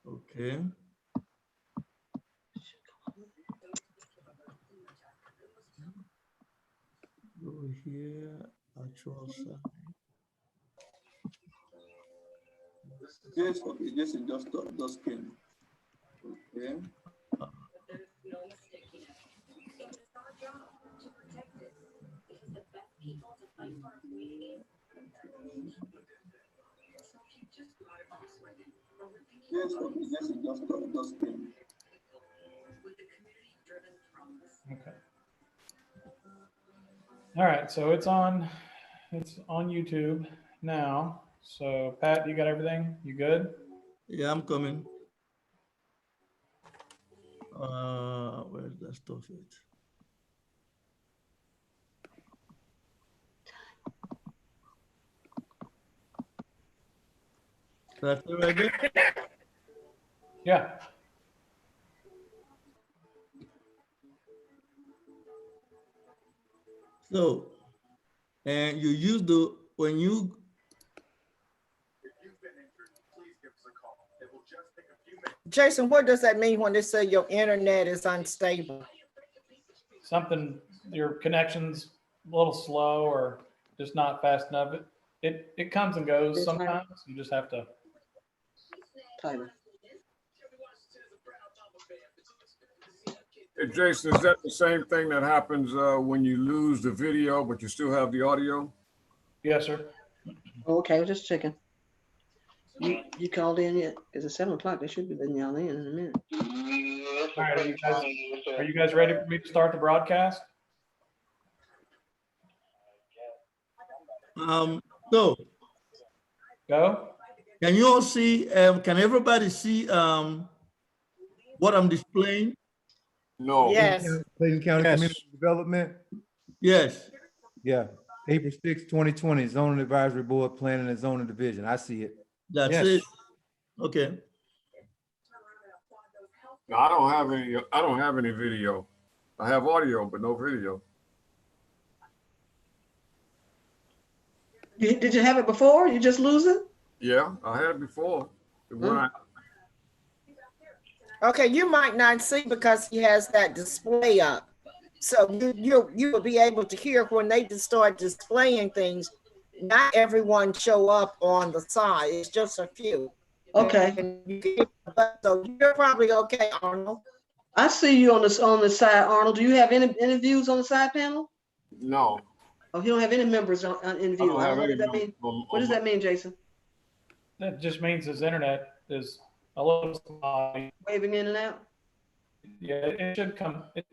Okay. Go here, actual sign. Yes, okay, just skin. Okay. Yes, okay, just skin. Okay. All right, so it's on YouTube now. So Pat, you got everything? You good? Yeah, I'm coming. Where's that stuff at? That's it right there? Yeah. So, and you use the, when you, Jason, what does that mean when they say your internet is unstable? Something, your connection's a little slow or just not fast enough. It comes and goes sometimes. You just have to. Tyler. Hey, Jason, is that the same thing that happens when you lose the video, but you still have the audio? Yes, sir. Okay, just checking. You called in yet? Because it's 7 o'clock. They should be letting y'all in a minute. All right, are you guys ready for me to start the broadcast? so, Go. can you all see, can everybody see what I'm displaying? No. Yes. Clayton County Yes. Community Development. Yes. Yeah, April 6, 2020, Zoning Advisory Board, Planning and Zoning Division. I see it. That's Yes. it. Okay. No, I don't have any video. I have audio, but no video. Did you have it before? You just lose it? Yeah, I had it before. Okay, you might not see because he has that display up. So you will be able to hear when they just start displaying things. Not everyone show up on the side. It's just a few. Okay. So you're probably okay, Arnold. I see you on the side, Arnold. Do you have any views on the side panel? No. Oh, you don't have any members in view. What does that mean? What does that mean, Jason? That just means his internet is a little spotty. Waving in and out? Yeah, it should come. It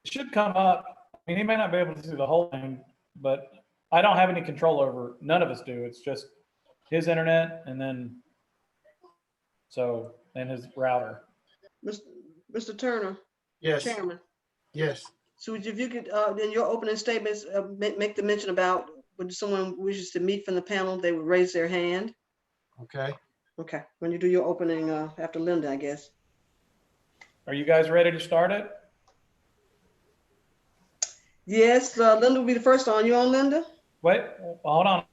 should come up. I mean, he may not be able to see the whole thing, but I don't have any control over. None of us do. It's just his internet, and then and his router. Mr. Turner. Yes. Chairman. Yes. So if you could, in your opening statements, make the mention about when someone wishes to meet from the panel, they would raise their hand. Okay. Okay. When you do your opening after Linda, I guess. Are you guys ready to start it? Yes, Linda will be the first on. You on, Linda? Wait, hold on.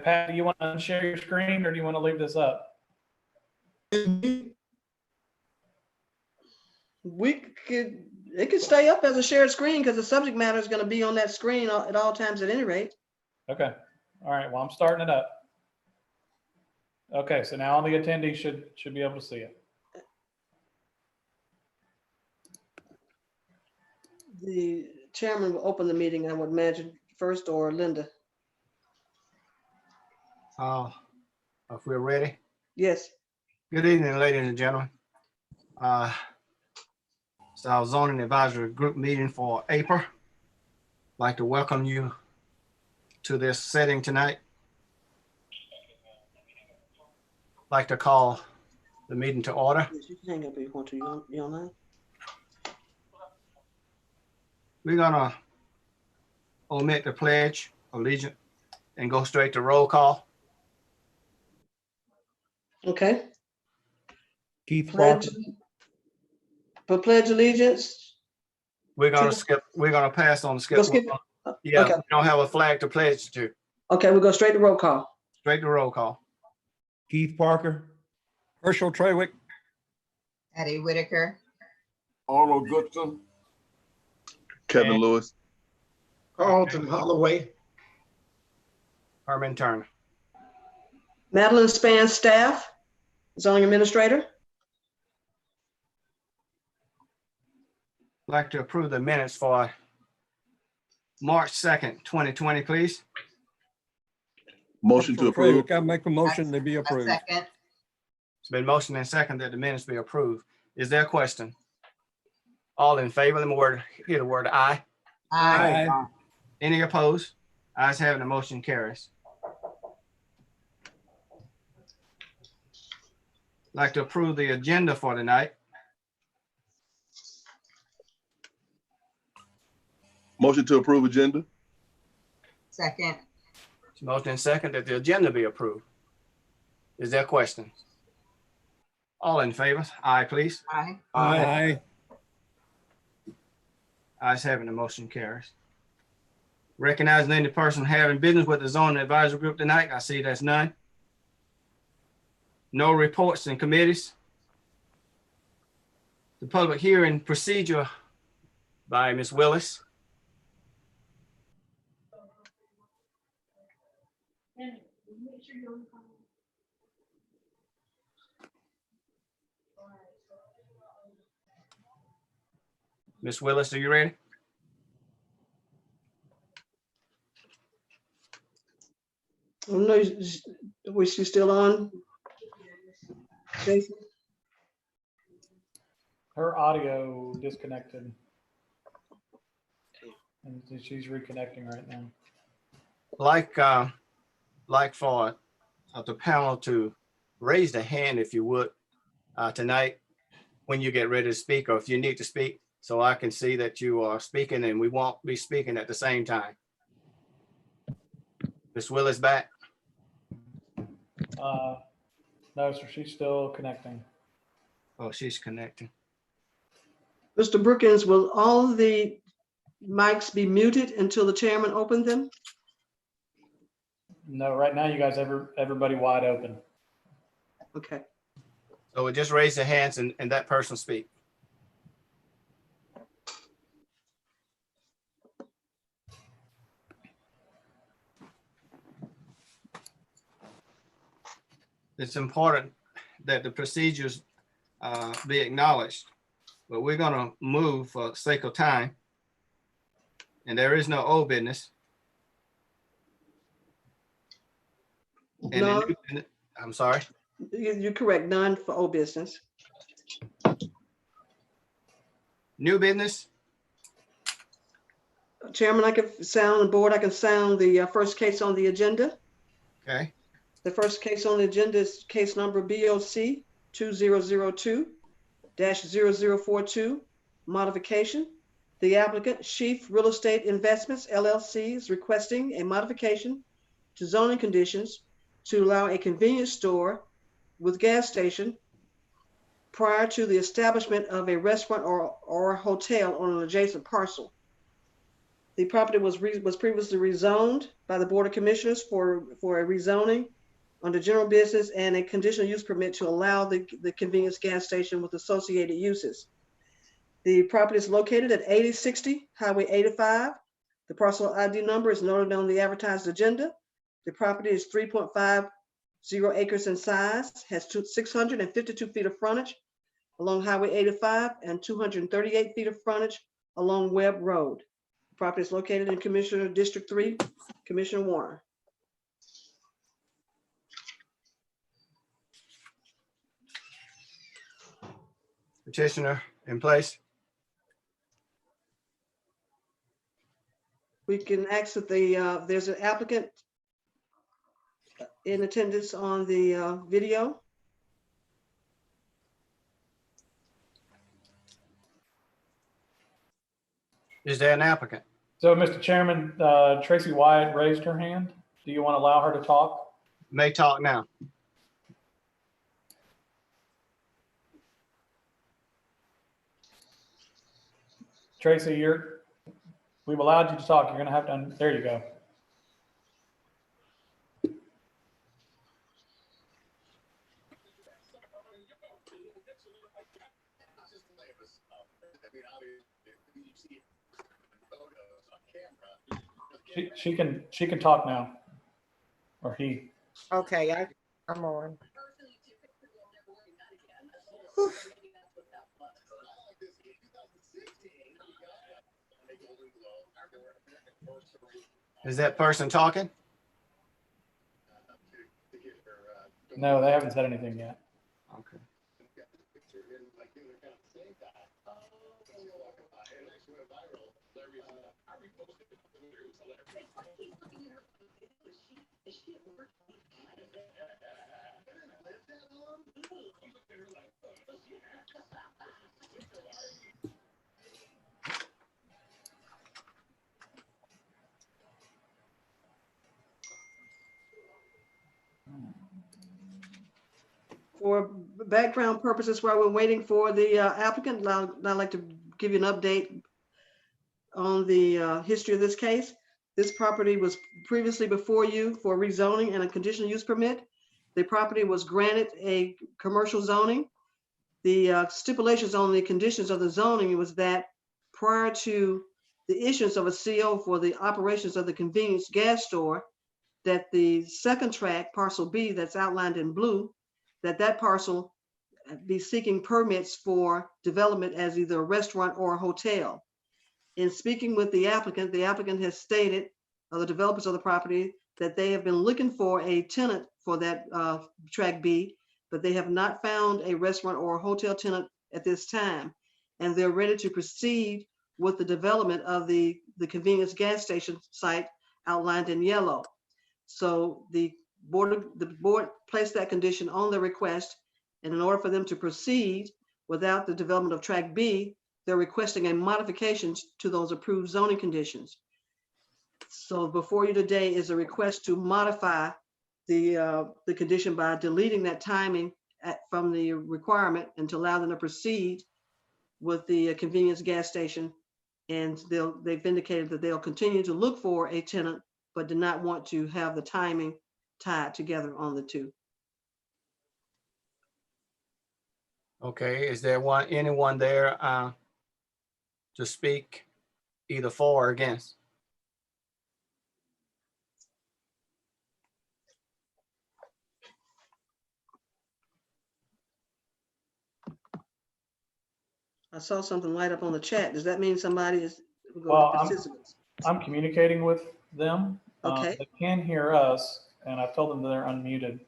Pat, do you want to unshare your screen or do you want to leave this up? It could stay up as a shared screen because the subject matter is going to be on that screen at all times at any rate. Okay. All right. Well, I'm starting it up. Okay. So now all the attendees should be able to see it. The chairman will open the meeting, I would imagine, first, or Linda. If we're ready. Yes. Good evening, ladies and gentlemen. It's our zoning advisory group meeting for April. I'd like to welcome you to this setting tonight. I'd like to call the meeting to order. Yes, you can hang up if you want to. You online? We're gonna omit the pledge of allegiance and go straight to roll call. Okay. Keith Parker. Pledge allegiance. We're gonna pass on the skip. Go skip. Yeah, Okay. we don't have a flag to pledge to. Okay, we'll go straight to roll call. Straight to roll call. Keith Parker. Herschel Trawick, Addie Whitaker, Arnold Goodson, Kevin Lewis, Carlton Holloway, Herman Turner. Madeline Span, staff, zoning administrator. I'd like to approve the minutes for March 2nd, 2020, please. motion to approve. Trawick, I make a motion they be a approved. second. It's been motioned and second that the minutes be approved. Is there a question? All in favor, let me hear the word aye. Aye. Aye. Any opposed? Ayes having the motion carries. I'd like to approve the agenda for tonight. Motion to approve agenda. Second. It's motioned and second that the agenda be approved. Is there questions? All in favor? Aye, please. Aye. Aye. Ayes having the motion carries. Recognizing any person having business with the zoning advisory group tonight, I see that's none. No reports and committees. The public hearing procedure by Ms. Willis. Ms. Willis, are you ready? I don't know, was she still on? Jason? Her audio disconnected. And she's reconnecting right now. Like for the panel to raise the hand if you would tonight when you get ready to speak, or if you need to speak, so I can see that you are speaking and we won't be speaking at the same time. Ms. Willis back? No, sir, she's still connecting. Oh, she's connecting. Mr. Brookins, will all of the mics be muted until the chairman opened them? No, right now you guys, everybody wide open. Okay. So we just raise the hands and that person speak. It's important that the procedures be acknowledged, but we're gonna move for sake of time. And there is no old business. And No, I'm sorry. you're correct, none for old business. New business? Chairman, I can sound, the board, I can sound the first case on the agenda. Okay. The first case on the agenda is case number BOC 2002-0042, modification. The applicant, Sheaf Real Estate Investments LLC, is requesting a modification to zoning conditions to allow a convenience store with gas station prior to the establishment of a restaurant or hotel on an adjacent parcel. The property was previously rezoned by the Board of Commissioners for a rezoning under general business and a conditional use permit to allow the convenience gas station with associated uses. The property is located at 8060 Highway 85. The parcel ID number is noted on the advertised agenda. The property is 3.50 acres in size, has 652 feet of frontage along Highway 85 and 238 feet of frontage along Webb Road. The property is located in Commissioner District 3, Commissioner Warner. Petitioner in place. We can ask that there's an applicant in attendance on the video. Is there an applicant? So, Mr. Chairman, Tracy Wyatt raised her hand. Do you want to allow her to talk? May talk now. Tracy, we've allowed you to talk. You're going to have to, there you go. She can talk now, or he. Okay, I'm on. Is that person talking? No, they haven't said anything yet. Okay. For background purposes, while we're waiting for the applicant, I'd like to give you an update on the history of this case. This property was previously before you for rezoning and a conditional use permit. The property was granted a commercial zoning. The stipulations on the conditions of the zoning was that prior to the issuance of a CO for the operations of the convenience gas store, that the second tract, parcel B, that's outlined in blue, that parcel be seeking permits for development as either a restaurant or a hotel. In speaking with the applicant has stated, the developers of the property, that they have been looking for a tenant for that tract B, but they have not found a restaurant or a hotel tenant at this time. And they're ready to proceed with the development of the convenience gas station site outlined in yellow. So the board placed that condition on the request, and in order for them to proceed without the development of tract B, they're requesting a modification to those approved zoning conditions. So before you today is a request to modify the condition by deleting that timing from the requirement and to allow them to proceed with the convenience gas station. And they've indicated that they'll continue to look for a tenant, but do not want to have the timing tied together on the two. Okay, is there anyone there to speak either for or against? I saw something light up on the chat. Does that mean somebody is going Well, to participants? I'm communicating with them. Okay. They can hear us, and I've told them that they're unmuted,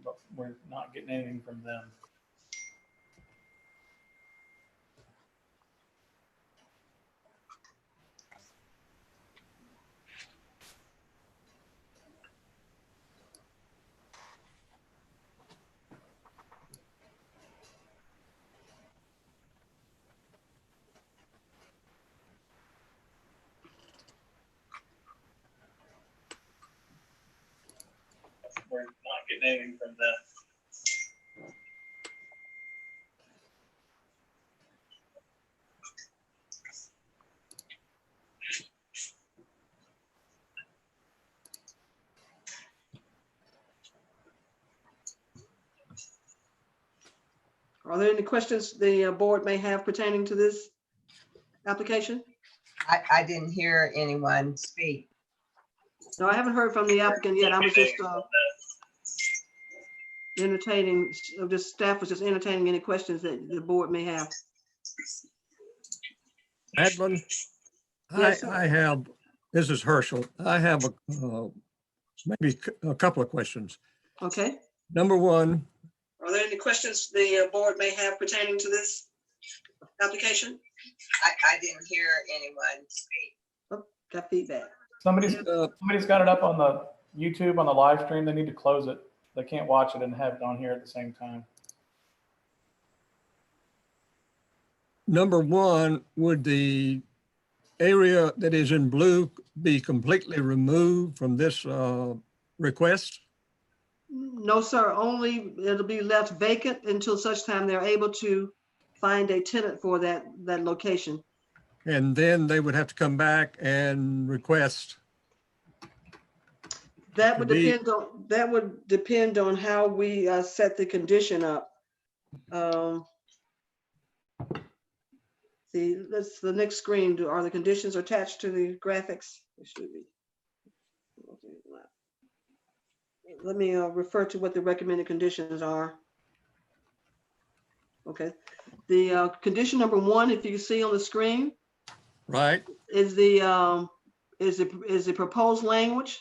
but we're not getting anything from them. We're not getting anything from them. Are there any questions the board may have pertaining to this application? I didn't hear anyone speak. No, I haven't heard from the applicant yet. I was just entertaining, just staff was just entertaining any questions that the board may have. Edwin, Yes, sir. I have, this is Herschel. I have maybe a couple of questions. Okay. Number one, Are there any questions the board may have pertaining to this application? I didn't hear anyone speak. Oh, got feedback. Somebody's got it up on the YouTube on the live stream. They need to close it. They can't watch it and have it on here at the same time. number one, would the area that is in blue be completely removed from this request? No, sir. Only it'll be left vacant until such time they're able to find a tenant for that location. And then they would have to come back and request. That would depend on how we set the condition up. The next screen. Are the conditions attached to the graphics? It should be. Let me refer to what the recommended conditions are. Okay. The condition number 1, if you see on the screen, Right. is the proposed language.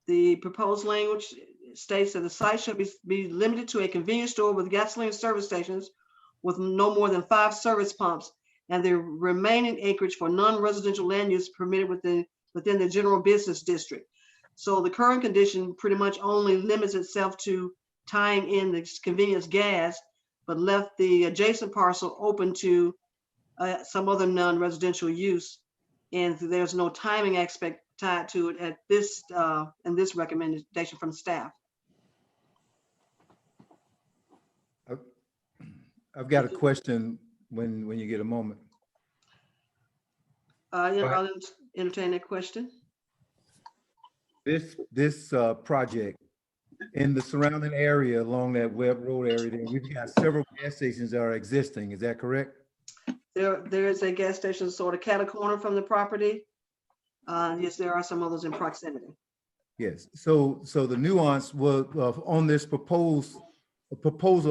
The proposed language states that the site shall be limited to a convenience store with gasoline service stations with no more than 5 service pumps, and the remaining acreage for non-residential land use permitted within the general business district. So the current condition pretty much only limits itself to tying in the convenience gas, but left the adjacent parcel open to some other non-residential use. And there's no timing aspect tied to it at this in this recommendation from staff. I've got a question when you get a moment. Yeah, I'll entertain that question. This project in the surrounding area along that Webb Road area, there, we've got several gas stations that are existing. Is that correct? There is a gas station sort of cat a corner from the property. Yes, there are some others in proximity. Yes. So the nuance was on this proposal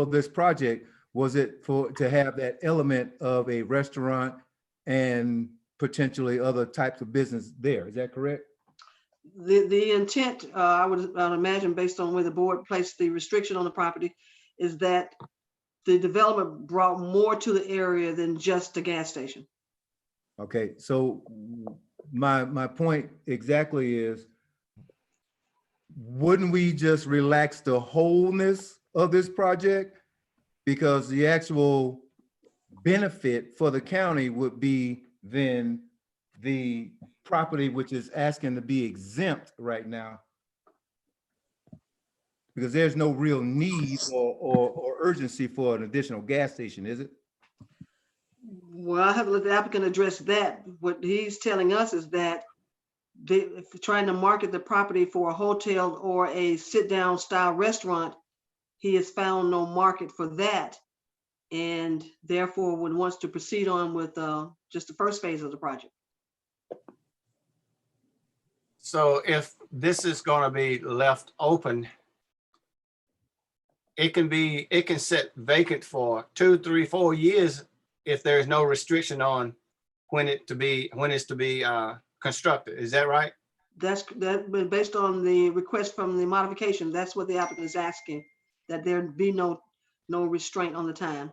of this project, was it to have that element of a restaurant and potentially other types of business there? Is that correct? The intent, I would imagine, based on where the board placed the restriction on the property, is that the development brought more to the area than just a gas station. Okay, so my point exactly is, wouldn't we just relax the wholeness of this project? Because the actual benefit for the county would be then the property which is asking to be exempt right now, because there's no real need or urgency for an additional gas station, is it? Well, I have to let the applicant address that. What he's telling us is that if trying to market the property for a hotel or a sit-down style restaurant, he has found no market for that, and therefore wants to proceed on with just the first phase of the project. So if this is going to be left open, it can sit vacant for 2, 3, 4 years if there is no restriction on when it's to be constructed. Is that right? But based on the request from the modification, that's what the applicant is asking, that there be no restraint on the time.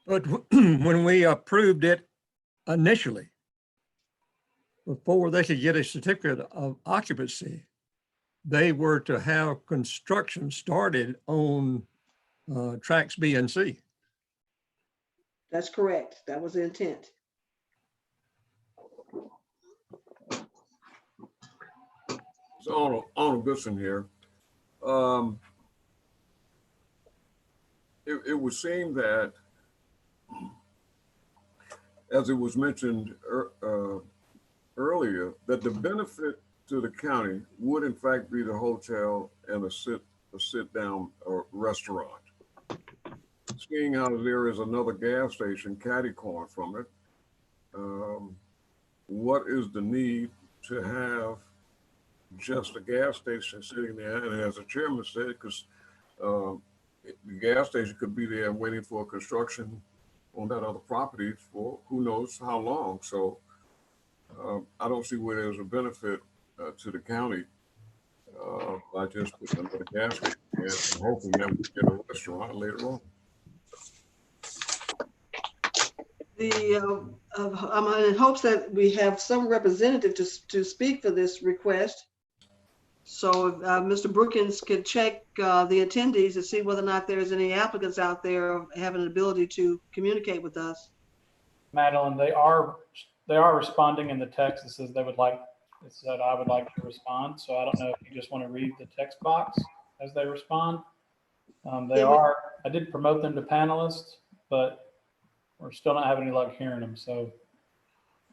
But when we approved it initially, before they could get a certificate of occupancy, they were to have construction started on tracks B and C. That's correct. That was the intent. So Arnold Goodson here. It would seem that, as it was mentioned earlier, that the benefit to the county would in fact be the hotel and a sit-down or restaurant. Seeing how there is another gas station catty-corner from it, what is the need to have just a gas station sitting there? And as the chairman said, because the gas station could be there waiting for construction on that other property for who knows how long. So I don't see where there's a benefit to the county by just putting another gas station there and hoping that we get a restaurant later on. I'm in hopes that we have some representative to speak for this request. So if Mr. Brookins could check the attendees to see whether or not there's any applicants out there having an ability to communicate with us. Madeline, they are responding in the text. It says they would like, it said I would like to respond. So I don't know if you just want to read the text box as they respond. I did promote them to panelists, but we're still not having any luck hearing them. So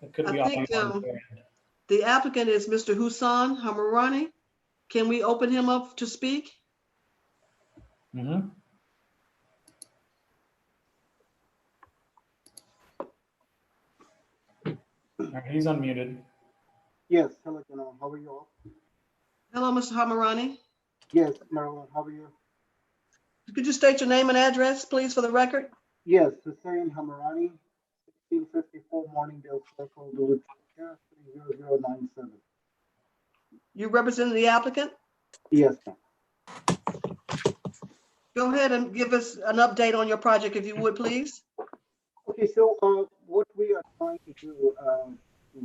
it could be I think the applicant is Mr. Husan Hamarani. Can we open him up to speak? Mm-hmm. All right, he's unmuted. Yes, hello, General. How are you all? Hello, Mr. Hamarani. Yes, Marilyn, how are you? Could you state your name and address, please, for the record? Yes, Hussein Hamarani, 1654 Morningdale Circle, Duluth, Georgia, 30097. You represent the applicant? Yes, ma'am. Go ahead and give us an update on your project, if you would, please. Okay, so what we are trying to do,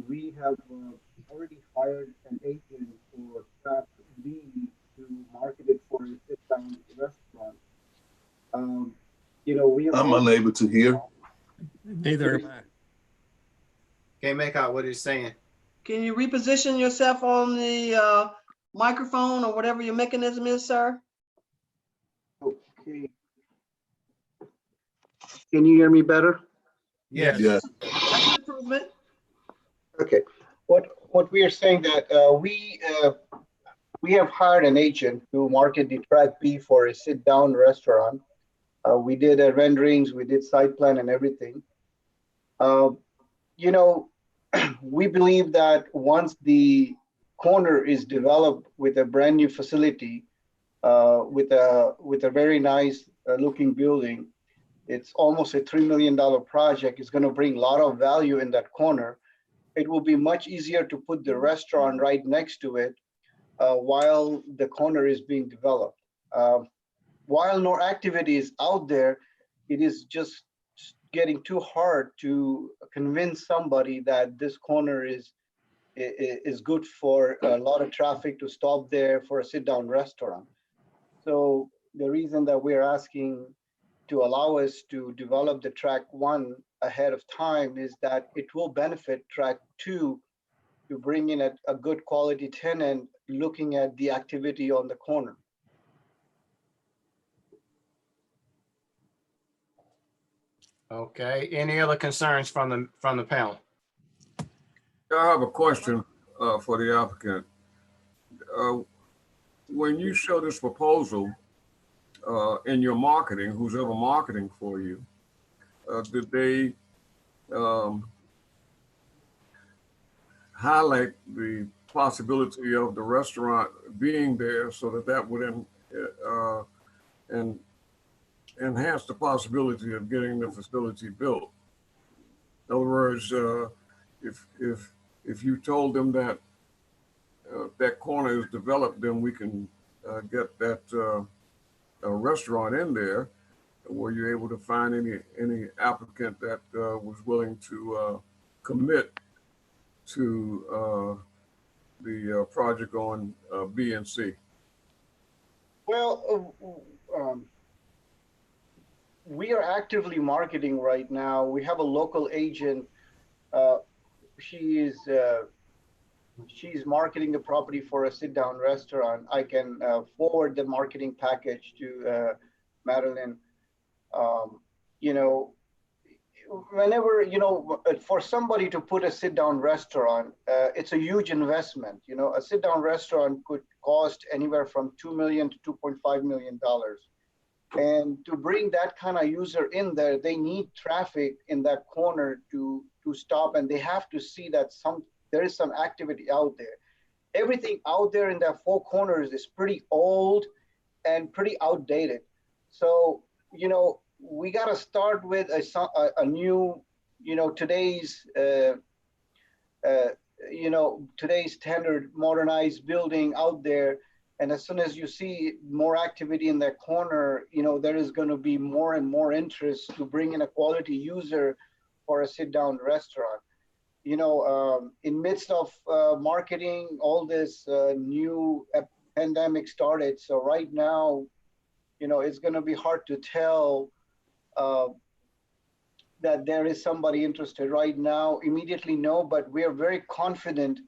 we have already hired an agent for Track B to market it for a sit-down restaurant. We have I'm unable to hear. Neither am I. Can't make out what he's saying. Can you reposition yourself on the microphone or whatever your mechanism is, sir? Okay. Can you hear me better? Yes. Yeah. That's an improvement. Okay. What we are saying that we have hired an agent to market the Track B for a sit-down restaurant. We did renderings, we did site plan and everything. We believe that once the corner is developed with a brand new facility, with a very nice looking building, it's almost a $3 million project. It's going to bring a lot of value in that corner. It will be much easier to put the restaurant right next to it while the corner is being developed. While no activity is out there, it is just getting too hard to convince somebody that this corner is good for a lot of traffic to stop there for a sit-down restaurant. So the reason that we're asking to allow us to develop the Track 1 ahead of time is that it will benefit Track 2 to bring in a good quality tenant looking at the activity on the corner. Okay, any other concerns from the panel? I have a question for the applicant. When you show this proposal in your marketing, who's ever marketing for you, did they highlight the possibility of the restaurant being there so that would enhance the possibility of getting the facility built? In other words, if you told them that that corner is developed, then we can get that restaurant in there. Were you able to find any applicant that was willing to commit to the project on B and C? Well, we are actively marketing right now. We have a local agent. She's marketing the property for a sit-down restaurant. I can forward the marketing package to Madeline. Whenever, for somebody to put a sit-down restaurant, it's a huge investment. A sit-down restaurant could cost anywhere from $2 million to $2.5 million. And to bring that kind of user in there, they need traffic in that corner to stop, and they have to see that there is some activity out there. Everything out there in that four corners is pretty old and pretty outdated. So, we got to start with a new, today's standard modernized building out there. And as soon as you see more activity in that corner, there is going to be more and more interest to bring in a quality user for a sit-down restaurant. In midst of marketing, all this new pandemic started. So right now, it's going to be hard to tell that there is somebody interested right now. Immediately, no, but we are very confident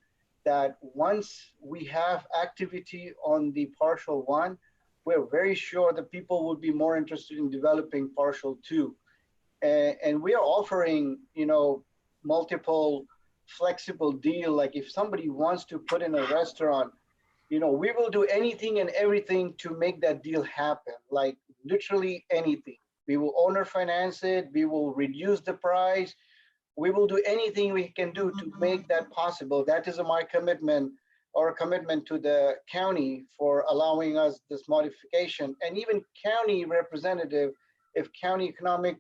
that once we have activity on the partial 1, we're very sure that people would be more interested in developing partial 2. And we are offering, multiple flexible deal. Like if somebody wants to put in a restaurant, we will do anything and everything to make that deal happen. Like literally anything. We will owner finance it. We will reduce the price. We will do anything we can do to make that possible. That is my commitment, or commitment to the county for allowing us this modification. And even county representative, if county economic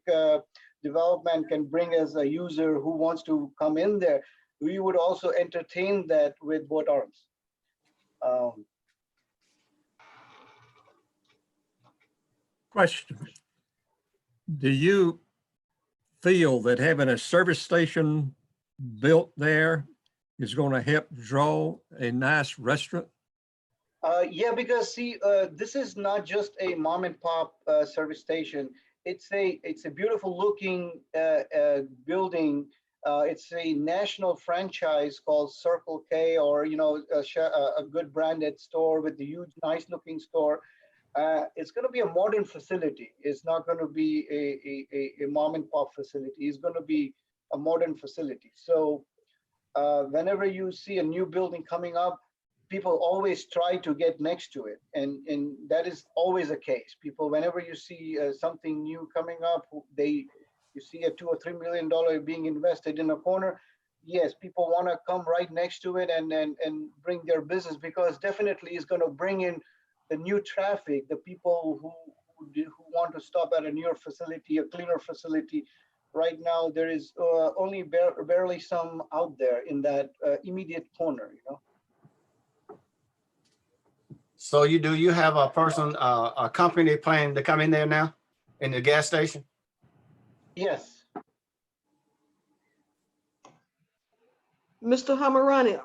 development can bring us a user who wants to come in there, we would also entertain that with both arms. Question. Do you feel that having a service station built there is going to help draw a nice restaurant? Yeah, because see, this is not just a mom and pop service station. It's a beautiful looking building. It's a national franchise called Circle K, or a good branded store with a huge, nice looking store. It's going to be a modern facility. It's not going to be a mom and pop facility. It's going to be a modern facility. So whenever you see a new building coming up, people always try to get next to it. And that is always the case. People, whenever you see something new coming up, you see a $2 or $3 million being invested in a corner, yes, people want to come right next to it and bring their business, because definitely it's going to bring in the new traffic, the people who want to stop at a newer facility, a cleaner facility. Right now, there is only barely some out there in that immediate corner, So you have a person, a company planning to come in there now in the gas station? Yes. Mr. Hamarani,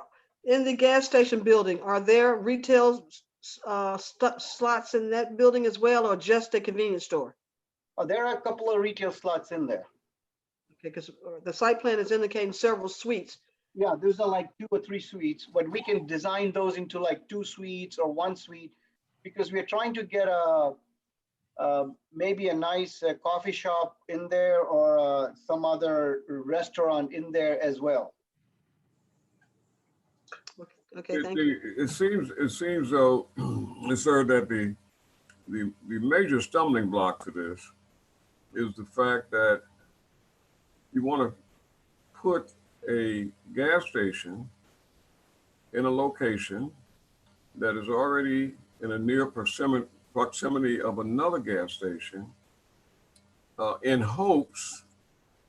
in the gas station building, are there retail slots in that building as well, or just a convenience store? There are a couple of retail slots in there. Okay, because the site plan is indicating several suites. Yeah, those are like 2 or 3 suites, but we can design those into like 2 suites or 1 suite, because we are trying to get maybe a nice coffee shop in there, or some other restaurant in there as well. Okay, thank you. It seems though, sir, that the major stumbling block to this is the fact that you want to put a gas station in a location that is already in a near proximity of another gas station, in hopes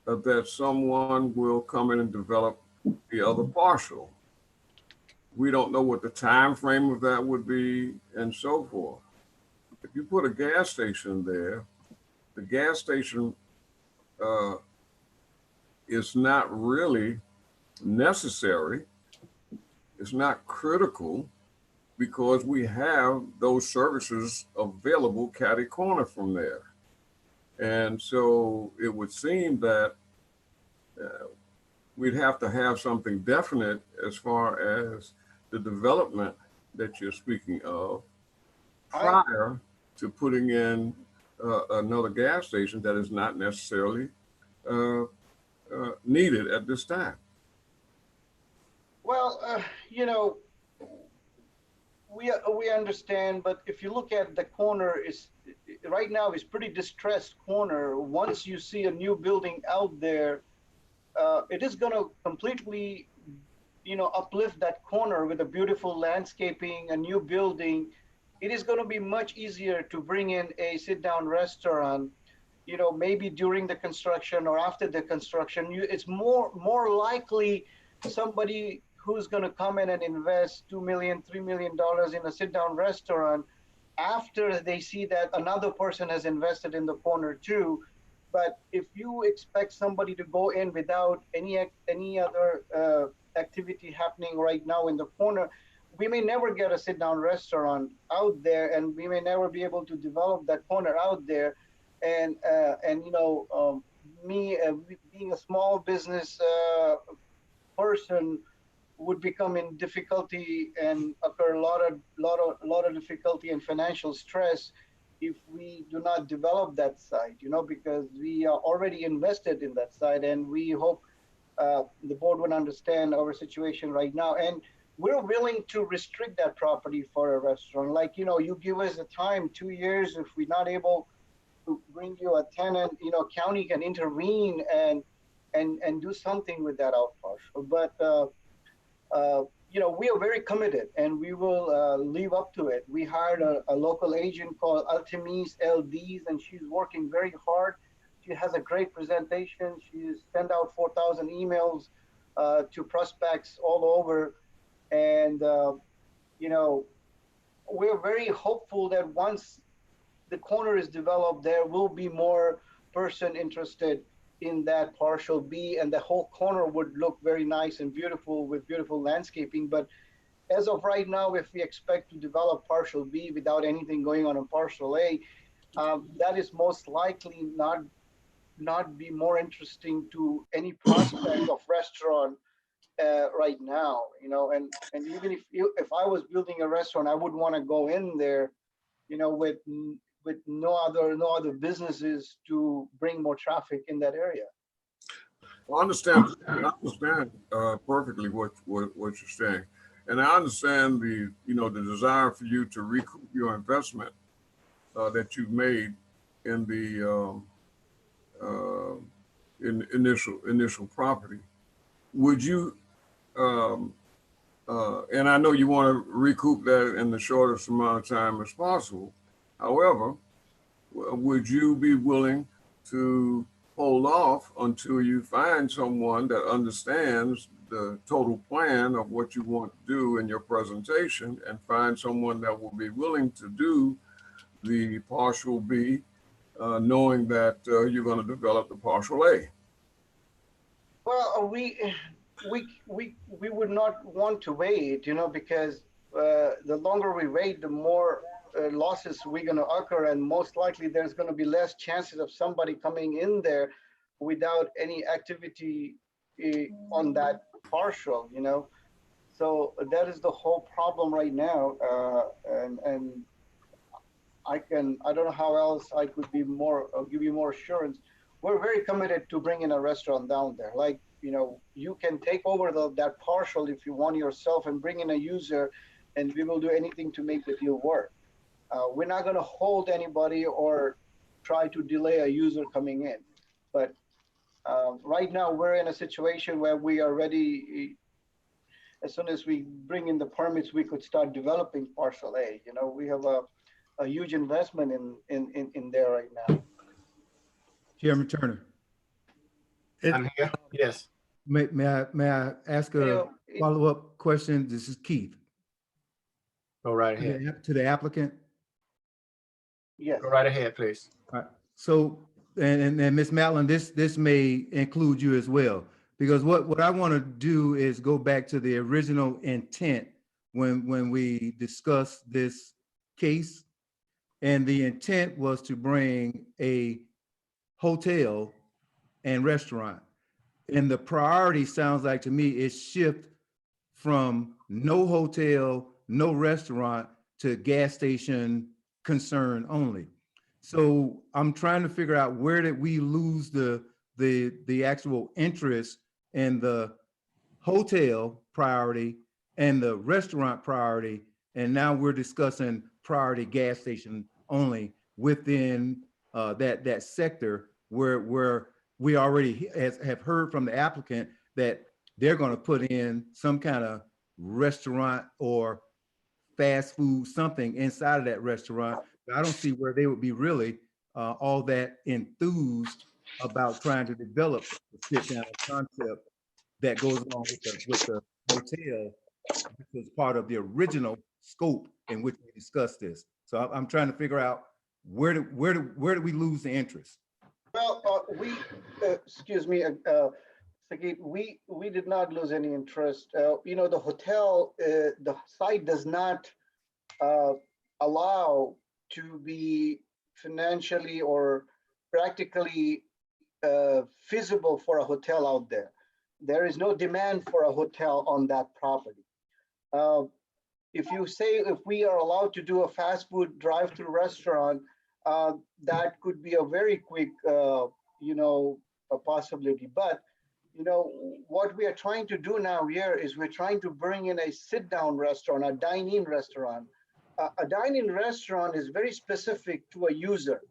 that someone will come in and develop the other parcel. We don't know what the time frame of that would be and so forth. If you put a gas station there, the gas station is not really necessary. It's not critical, because we have those services available catty corner from there. And so it would seem that we'd have to have something definite as far as the development that you're speaking of prior to putting in another gas station that is not necessarily needed at this time. Well, we understand, but if you look at the corner, right now is pretty distressed corner. Once you see a new building out there, it is going to completely, uplift that corner with a beautiful landscaping, a new building. It is going to be much easier to bring in a sit-down restaurant, maybe during the construction or after the construction. It's more likely somebody who's going to come in and invest $2 million, $3 million in a sit-down restaurant after they see that another person has invested in the corner too. But if you expect somebody to go in without any other activity happening right now in the corner, we may never get a sit-down restaurant out there, and we may never be able to develop that corner out there. And me being a small business person would become in difficulty and occur a lot of difficulty and financial stress if we do not develop that site, because we are already invested in that site, and we hope the board would understand our situation right now. And we're willing to restrict that property for a restaurant. Like, you give us a time, 2 years. If we're not able to bring you a tenant, county can intervene and do something with that out partial. But we are very committed, and we will live up to it. We hired a local agent called Artemis LDs, and she's working very hard. She has a great presentation. She's sent out 4,000 emails to prospects all over. And, we're very hopeful that once the corner is developed, there will be more person interested in that partial B, and the whole corner would look very nice and beautiful with beautiful landscaping. But as of right now, if we expect to develop partial B without anything going on in partial A, that is most likely not be more interesting to any prospect of restaurant right now, and even if I was building a restaurant, I would want to go in there, with no other businesses to bring more traffic in that area. I understand perfectly what you're saying, and I understand the desire for you to recoup your investment that you've made in the initial property. Would you and I know you want to recoup that in the shortest amount of time as possible. However, would you be willing to hold off until you find someone that understands the total plan of what you want to do in your presentation, and find someone that will be willing to do the partial B, knowing that you're going to develop the partial A? Well, we would not want to wait, because the longer we wait, the more losses we're going to occur, and most likely there's going to be less chances of somebody coming in there without any activity on that partial, So that is the whole problem right now, and I don't know how else I could be more, give you more assurance. We're very committed to bringing a restaurant down there. Like, you can take over that partial if you want yourself and bring in a user, and we will do anything to make the deal work. We're not going to hold anybody or try to delay a user coming in. But right now we're in a situation where we are ready. As soon as we bring in the permits, we could start developing partial A. We have a huge investment in there right now. Chairman Turner, I'm here. Yes. may I ask a follow-up question? This is Keith. Go right ahead. To the applicant. Yes. Go right ahead, please. All right. So, and Ms. Matlin, this may include you as well, because what I want to do is go back to the original intent when we discussed this case, and the intent was to bring a hotel and restaurant. And the priority sounds like to me is shift from no hotel, no restaurant to gas station concern only. So I'm trying to figure out, where did we lose the actual interest in the hotel priority and the restaurant priority, and now we're discussing priority gas station only within that sector where we already have heard from the applicant that they're going to put in some kind of restaurant or fast food, something inside of that restaurant. I don't see where they would be really all that enthused about trying to develop the sit-down concept that goes along with the hotel, which was part of the original scope in which we discussed this. So I'm trying to figure out, where do we lose the interest? Well, excuse me, Sagit, we did not lose any interest. The hotel, the site does not allow to be financially or practically feasible for a hotel out there. There is no demand for a hotel on that property. If we are allowed to do a fast food drive-through restaurant, that could be a very quick, a possibility. But, what we are trying to do now here is we're trying to bring in a sit-down restaurant, a dine-in restaurant. A dine-in restaurant is very specific to a user.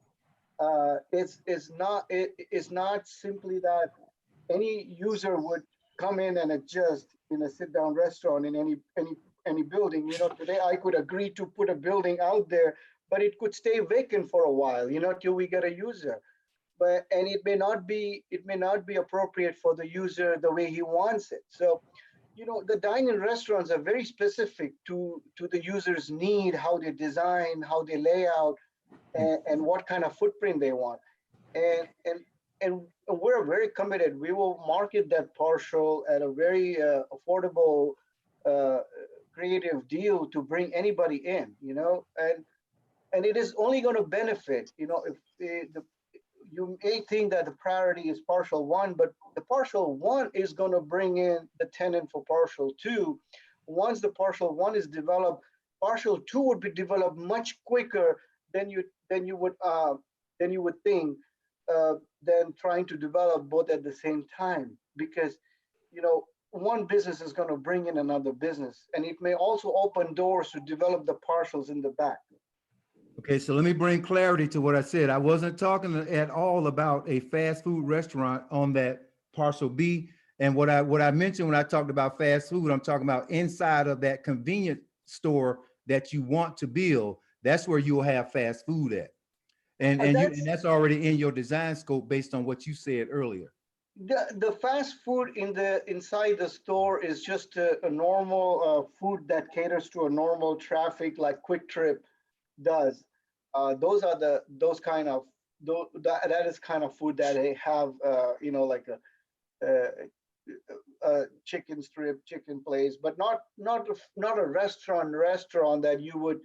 it's not simply that any user would come in and adjust in a sit-down restaurant in any building. You know, today I could agree to put a building out there, but it could stay vacant for a while, you know, till we get a user. And it may not be appropriate for the user the way he wants it. So, you know, the dine-in restaurants are very specific to the user's need, how they design, how they lay out, and what kind of footprint they want. And we're very committed. We will market that partial at a very affordable, creative deal to bring anybody in, you know, and it is only going to benefit, you know, if you may think that the priority is partial one, but the partial one is going to bring in the tenant for partial two. Once the partial one is developed, partial two would be developed much quicker than you would think, than trying to develop both at the same time, because, you know, one business is going to bring in another business, and it may also open doors to develop the partials in the back. Okay, so let me bring clarity to what I said. I wasn't talking at all about a fast food restaurant on that parcel B. And what I mentioned when I talked about fast food, I'm talking about inside of that convenience store that you want to build. That's where you'll have fast food at. And that's already in your design scope based on what you said earlier. The fast food inside the store is just a normal food that caters to a normal traffic, like Quick Trip does. That is kind of food that they have, you know, like a chicken strip, chicken place, but not a restaurant that you would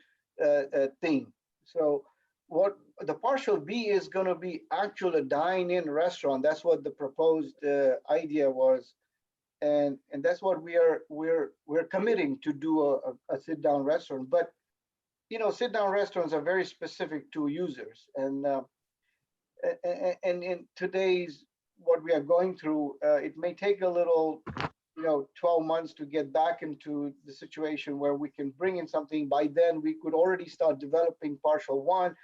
think. So what the partial B is going to be actually a dine-in restaurant. That's what the proposed idea was, and that's what we're committing to do, a sit-down restaurant. But you know, sit-down restaurants are very specific to users, and in today's what we are going through, it may take a little, you know, 12 months to get back into the situation where we can bring in something. By then, we could already start developing partial one,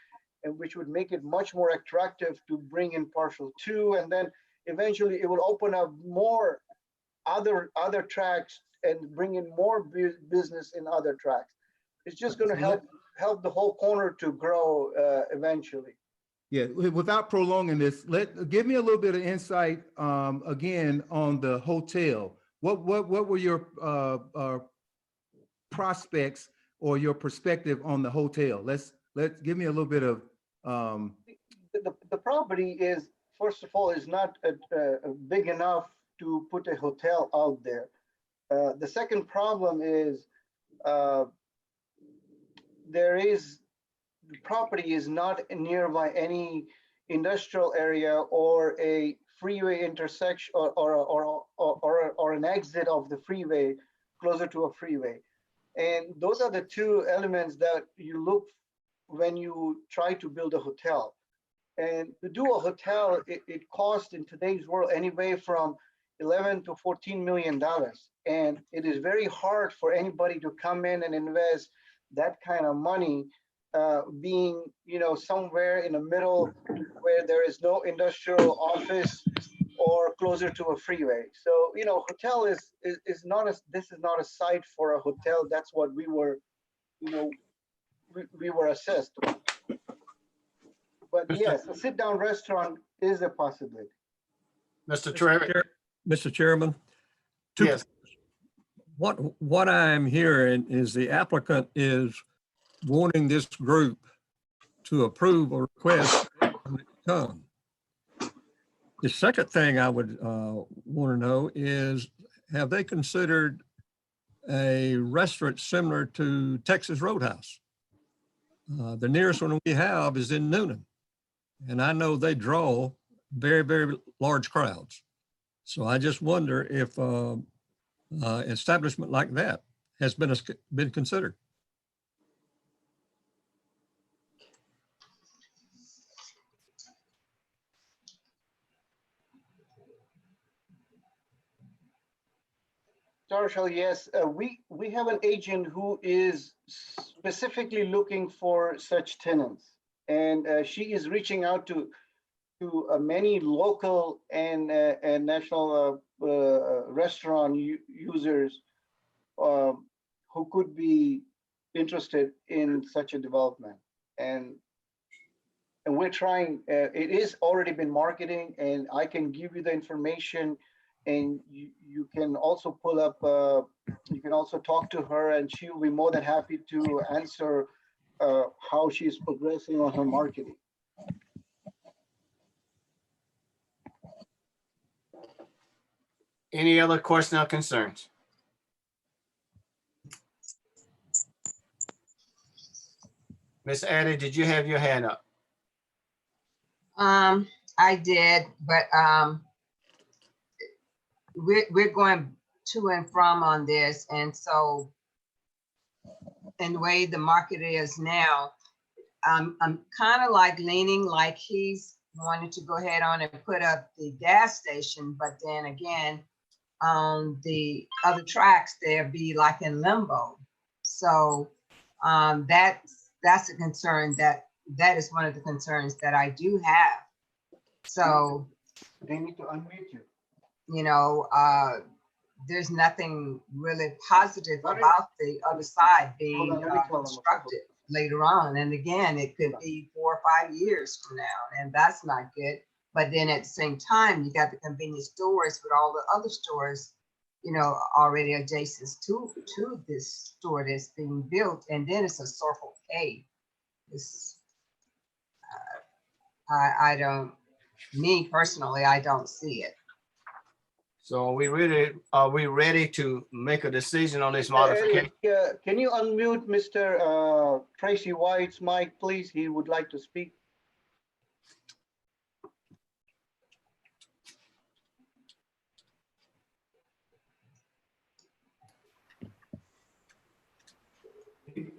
and which would make it much more attractive to bring in partial two, and then eventually it will open up more other tracks and bring in more business in other tracks. It's just going to help the whole corner to grow eventually. Yeah, without prolonging this, give me a little bit of insight again on the hotel. What were your prospects or your perspective on the hotel? Let's give me a little bit of. The property is, first of all, is not big enough to put a hotel out there. The second problem is the property is not nearby any industrial area or a freeway intersection or an exit of the freeway closer to a freeway. And those are the two elements that you look when you try to build a hotel. And to do a hotel, it costs in today's world anywhere from $11 to $14 million. And it is very hard for anybody to come in and invest that kind of money, being, you know, somewhere in the middle where there is no industrial office or closer to a freeway. So, you know, hotel is not this is not a site for a hotel. That's what we were, you know, we were assessed. But yes, a sit-down restaurant is a possibility. Mr. Trevor. Mr. Chairman. Yes. What I'm hearing is the applicant is wanting this group to approve a request when it comes. The second thing I would want to know is, have they considered a restaurant similar to Texas Roadhouse? The nearest one we have is in Noonan, and I know they draw very, very large crowds. So I just wonder if establishment like that has been considered. Marshall, yes, we have an agent who is specifically looking for such tenants. and she is reaching out to many local and national restaurant users who could be interested in such a development. And we're trying, it is already been marketing, and I can give you the information, and you can also pull up, you can also talk to her, and she will be more than happy to answer how she's progressing on her marketing. Any other questions or concerns? Miss Addie, did you have your hand up? I did, but we're going to and from on this, and so in the way the market is now, I'm kind of like leaning like he's wanting to go ahead on and put up the gas station, but then again, on the other tracks, they'll be like in limbo. So that's a concern, that is one of the concerns that I do have. So they need to unmute you. You know, there's nothing really positive about the other side being constructed later on. And again, it could be 4 or 5 years from now, and that's not good. But then at the same time, you got the convenience stores with all the other stores, you know, already adjacent to this store that's being built. And then it's a Circle K. It's, I don't, me personally, I don't see it. So are we ready to make a decision on this modification? Can you unmute Mr. Tracy White's mic, please? He would like to speak.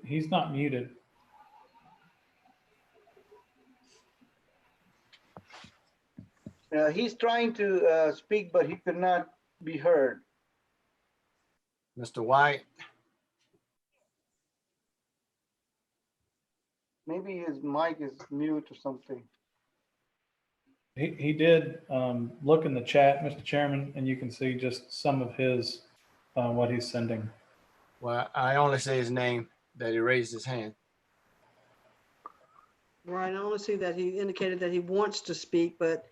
He's not muted. He's trying to speak, but he could not be heard. Mr. White? Maybe his mic is mute or something. He did look in the chat, Mr. Chairman, and you can see just some of his, what he's sending. Well, I only say his name, that he raised his hand. Right, I only see that he indicated that he wants to speak, but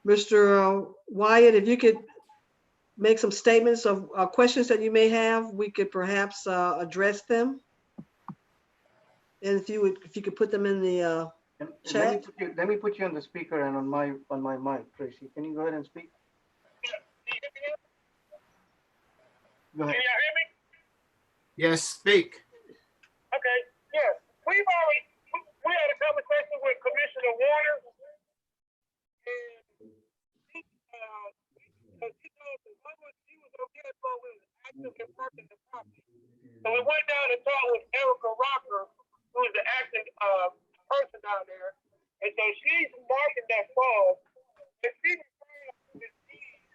Mr. Wyatt, if you could make some statements of questions that you may have, we could perhaps address them. And if you could put them in the chat. Let me put you on the speaker and on my mic, Tracy. Can you go ahead and speak? Go ahead. Can y'all hear me? Yes, speak. Okay, yes. We had a conversation with Commissioner Warner, and he told us he was okay as long as active in parking the property. So we went down and talked with Erica Rocker, who's the acting person down there, and so she's marking that fall, and she referred to this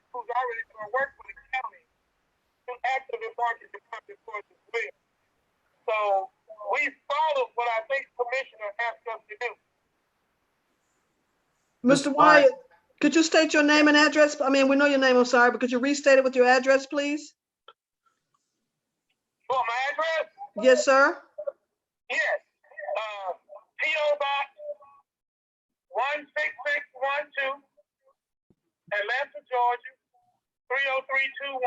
who's already doing work for the county to active in parking the property for us as well. So we followed what I think Commissioner asked us to do. Mr. Wyatt, could you state your name and address? I mean, we know your name, I'm sorry, but could you restate it with your address, please? For my address? Yes, sir. Yes. P.O. Box 16612, Atlanta, Georgia 30321.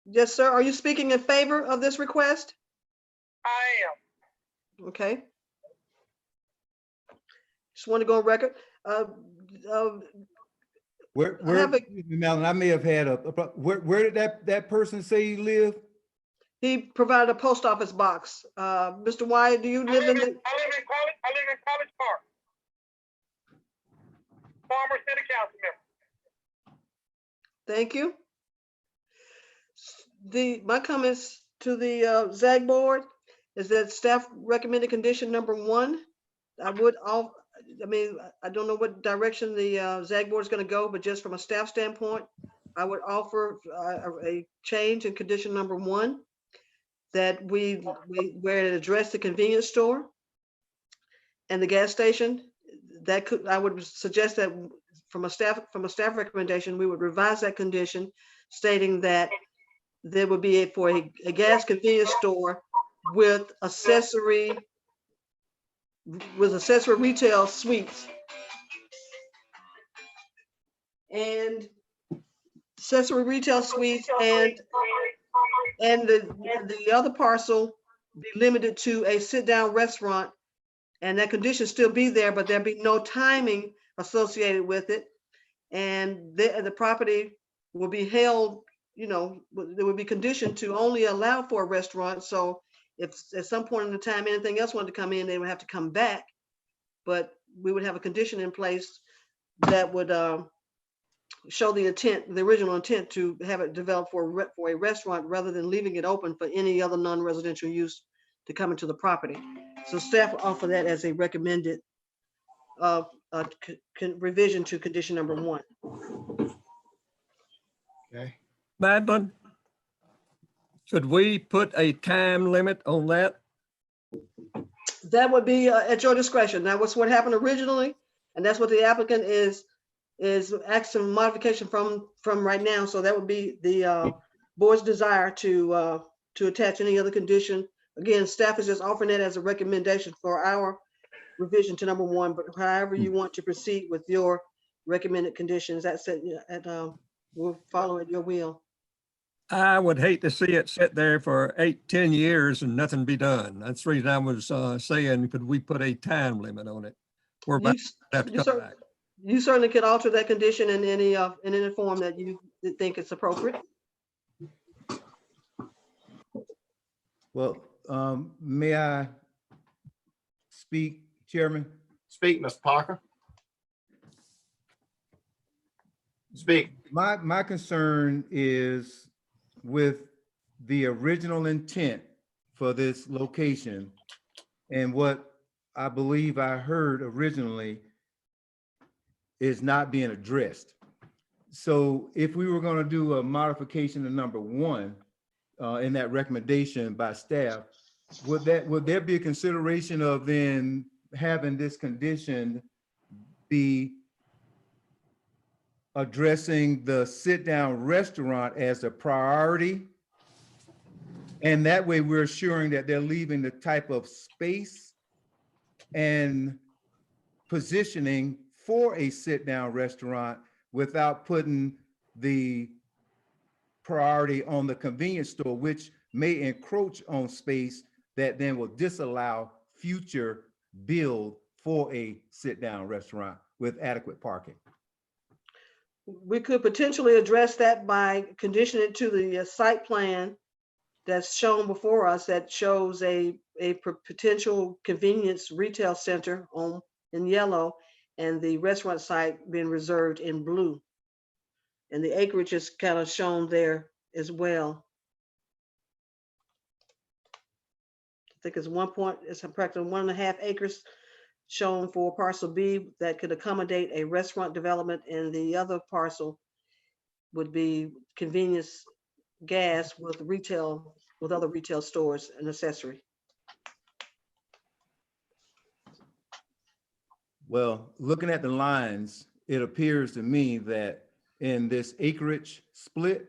Yes, sir. Are you speaking in favor of this request? I am. Okay. Just want to go on record. Melvin, I may have had where did that person say he lived? He provided a post office box. Mr. Wyatt, do you live in the? I live in College Park. Former city council member. Thank you. My comments to the ZAG board is that staff recommended condition number 1. I don't know what direction the ZAG board is going to go, but just from a staff standpoint, I would offer a change in condition number 1, that where it addressed the convenience store, and the gas station, that could, I would suggest that from a staff recommendation, we would revise that condition stating that there would be for a gas convenience store with accessory retail suites and accessory retail suites, and the other parcel be limited to a sit-down restaurant, and that condition still be there, but there'd be no timing associated with it. And the property will be held, you know, there would be conditioned to only allow for a restaurant. So if at some point in the time anything else wanted to come in, they would have to come back. But we would have a condition in place that would show the intent, the original intent to have it developed for a restaurant rather than leaving it open for any other non-residential use to come into the property. So staff will offer that as a recommended revision to condition number 1. Okay. Madeline, should we put a time limit on that? That would be at your discretion. That was what happened originally, and that's what the applicant is asking modification from right now. So that would be the board's desire to attach any other condition. Again, staff is just offering that as a recommendation for our revision to number 1, but however you want to proceed with your recommended conditions, that's it. We'll follow at your will. I would hate to see it sit there for 8-10 years and nothing be done. That's the reason I was saying, could we put a time limit on it? We're about to have to come back. You certainly could alter that condition in any form that you think is appropriate. Well, may I speak, Chairman? Speak, Mr. Parker. Speak. My concern is with the original intent for this location and what I believe I heard originally is not being addressed. So if we were going to do a modification to number 1 in that recommendation by staff, would there be a consideration of then having this condition be addressing the sit-down restaurant as a priority? And that way we're assuring that they're leaving the type of space and positioning for a sit-down restaurant without putting the priority on the convenience store, which may encroach on space that then will disallow future build for a sit-down restaurant with adequate parking. We could potentially address that by conditioning it to the site plan that's shown before us that shows a potential convenience retail center in yellow and the restaurant site being reserved in blue. And the acreage is kind of shown there as well. I think it's practically 1.5 acres shown for parcel B that could accommodate a restaurant development, and the other parcel would be convenience gas with retail, with other retail stores and accessory. Well, looking at the lines, it appears to me that in this acreage split,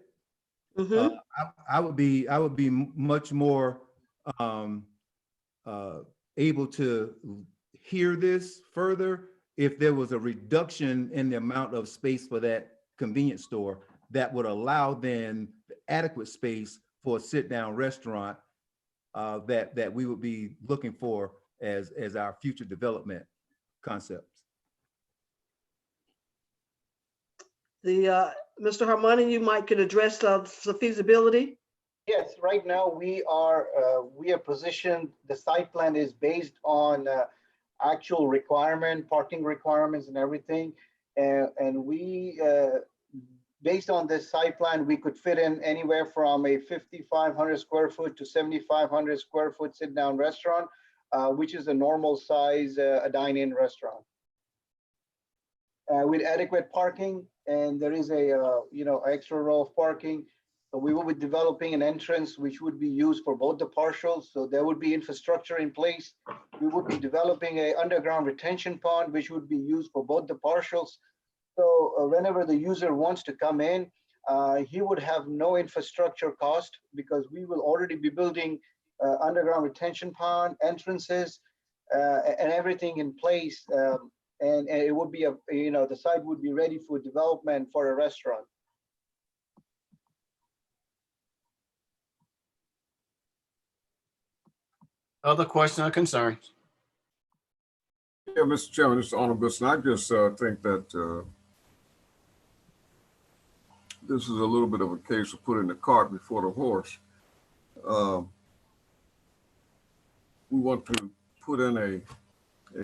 I would be much more able to hear this further if there was a reduction in the amount of space for that convenience store that would allow then adequate space for a sit-down restaurant that we would be looking for as our future development concepts. Mr. Harmoni, you could address the feasibility. Yes, right now we are positioned, the site plan is based on actual parking requirements and everything. And we, based on this site plan, we could fit in anywhere from a 5,500 square foot to 7,500 square foot sit-down restaurant, which is a normal size dine-in restaurant. With adequate parking, and there is a extra row of parking. We will be developing an entrance which would be used for both the partials. So there would be infrastructure in place. We would be developing a underground retention pond, which would be used for both the partials. So whenever the user wants to come in, he would have no infrastructure cost because we will already be building underground retention pond, entrances, and everything in place. And it would be the site would be ready for development for a restaurant. Other questions or concerns? Yeah, Mr. Chairman, this is Honorable Bisson. I just think that this is a little bit of a case of putting the cart before the horse. We want to put in a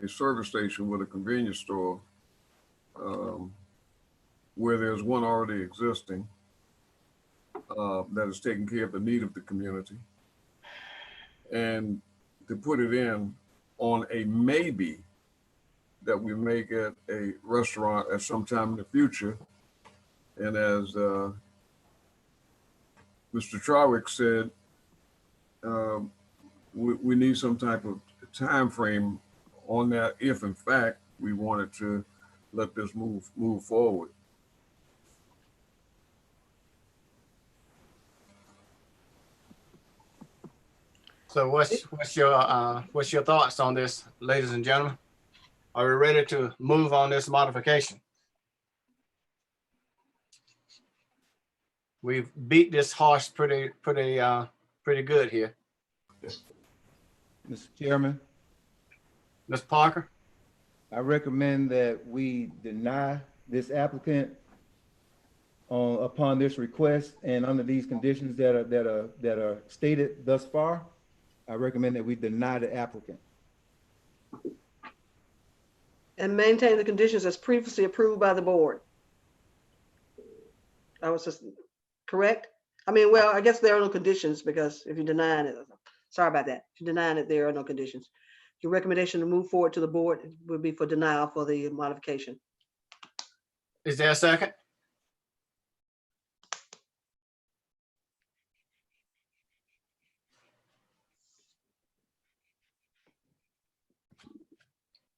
service station with a convenience store where there's one already existing that is taking care of the need of the community. And to put it in on a maybe that we may get a restaurant at some time in the future. And as Mr. Trawick said, we need some type of time frame on that if in fact we wanted to let this move forward. So what's your thoughts on this, ladies and gentlemen? Are we ready to move on this modification? We've beat this horse pretty good here. Mr. Chairman, Ms. Parker? I recommend that we deny this applicant upon this request and under these conditions that are stated thus far. I recommend that we deny the applicant. And maintain the conditions as previously approved by the board. I was just correct. I mean, well, I guess there are no conditions because if you're denying it, sorry about that. If you're denying it, there are no conditions. Your recommendation to move forward to the board would be for denial for the modification. Is there a second?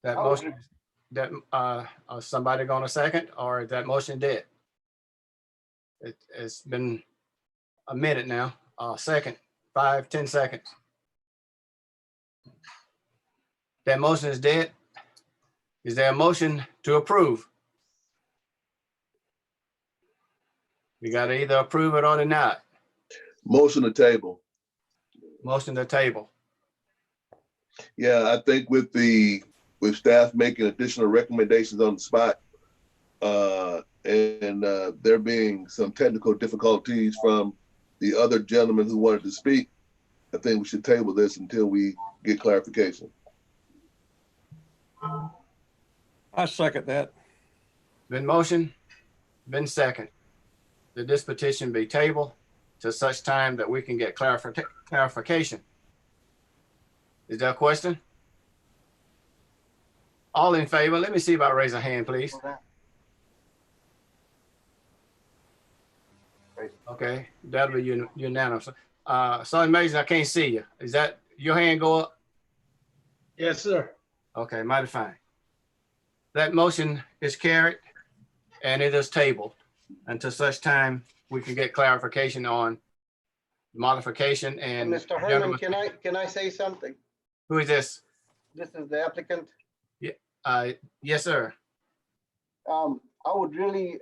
That motion, that somebody gonna second, or is that motion dead? It's been a minute now. Second, 5-10 seconds. That motion is dead. Is there a motion to approve? We gotta either approve it or deny it. Motion to table. Motion to table. Yeah, I think with staff making additional recommendations on the spot, and there being some technical difficulties from the other gentleman who wanted to speak, I think we should table this until we get clarification. I second that. Been motion, been second. That this petition be tabled to such time that we can get clarification. Is there a question? All in favor? Let me see about raise a hand, please. Okay, that'll be unanimous. Sergeant Major, I can't see you. Is that your hand go up? Yes, sir. Okay, mighty fine. That motion is carried and it is tabled until such time we can get clarification on modification and. Mr. Herman, can I say something? Who is this? This is the applicant. Yes, sir. I would really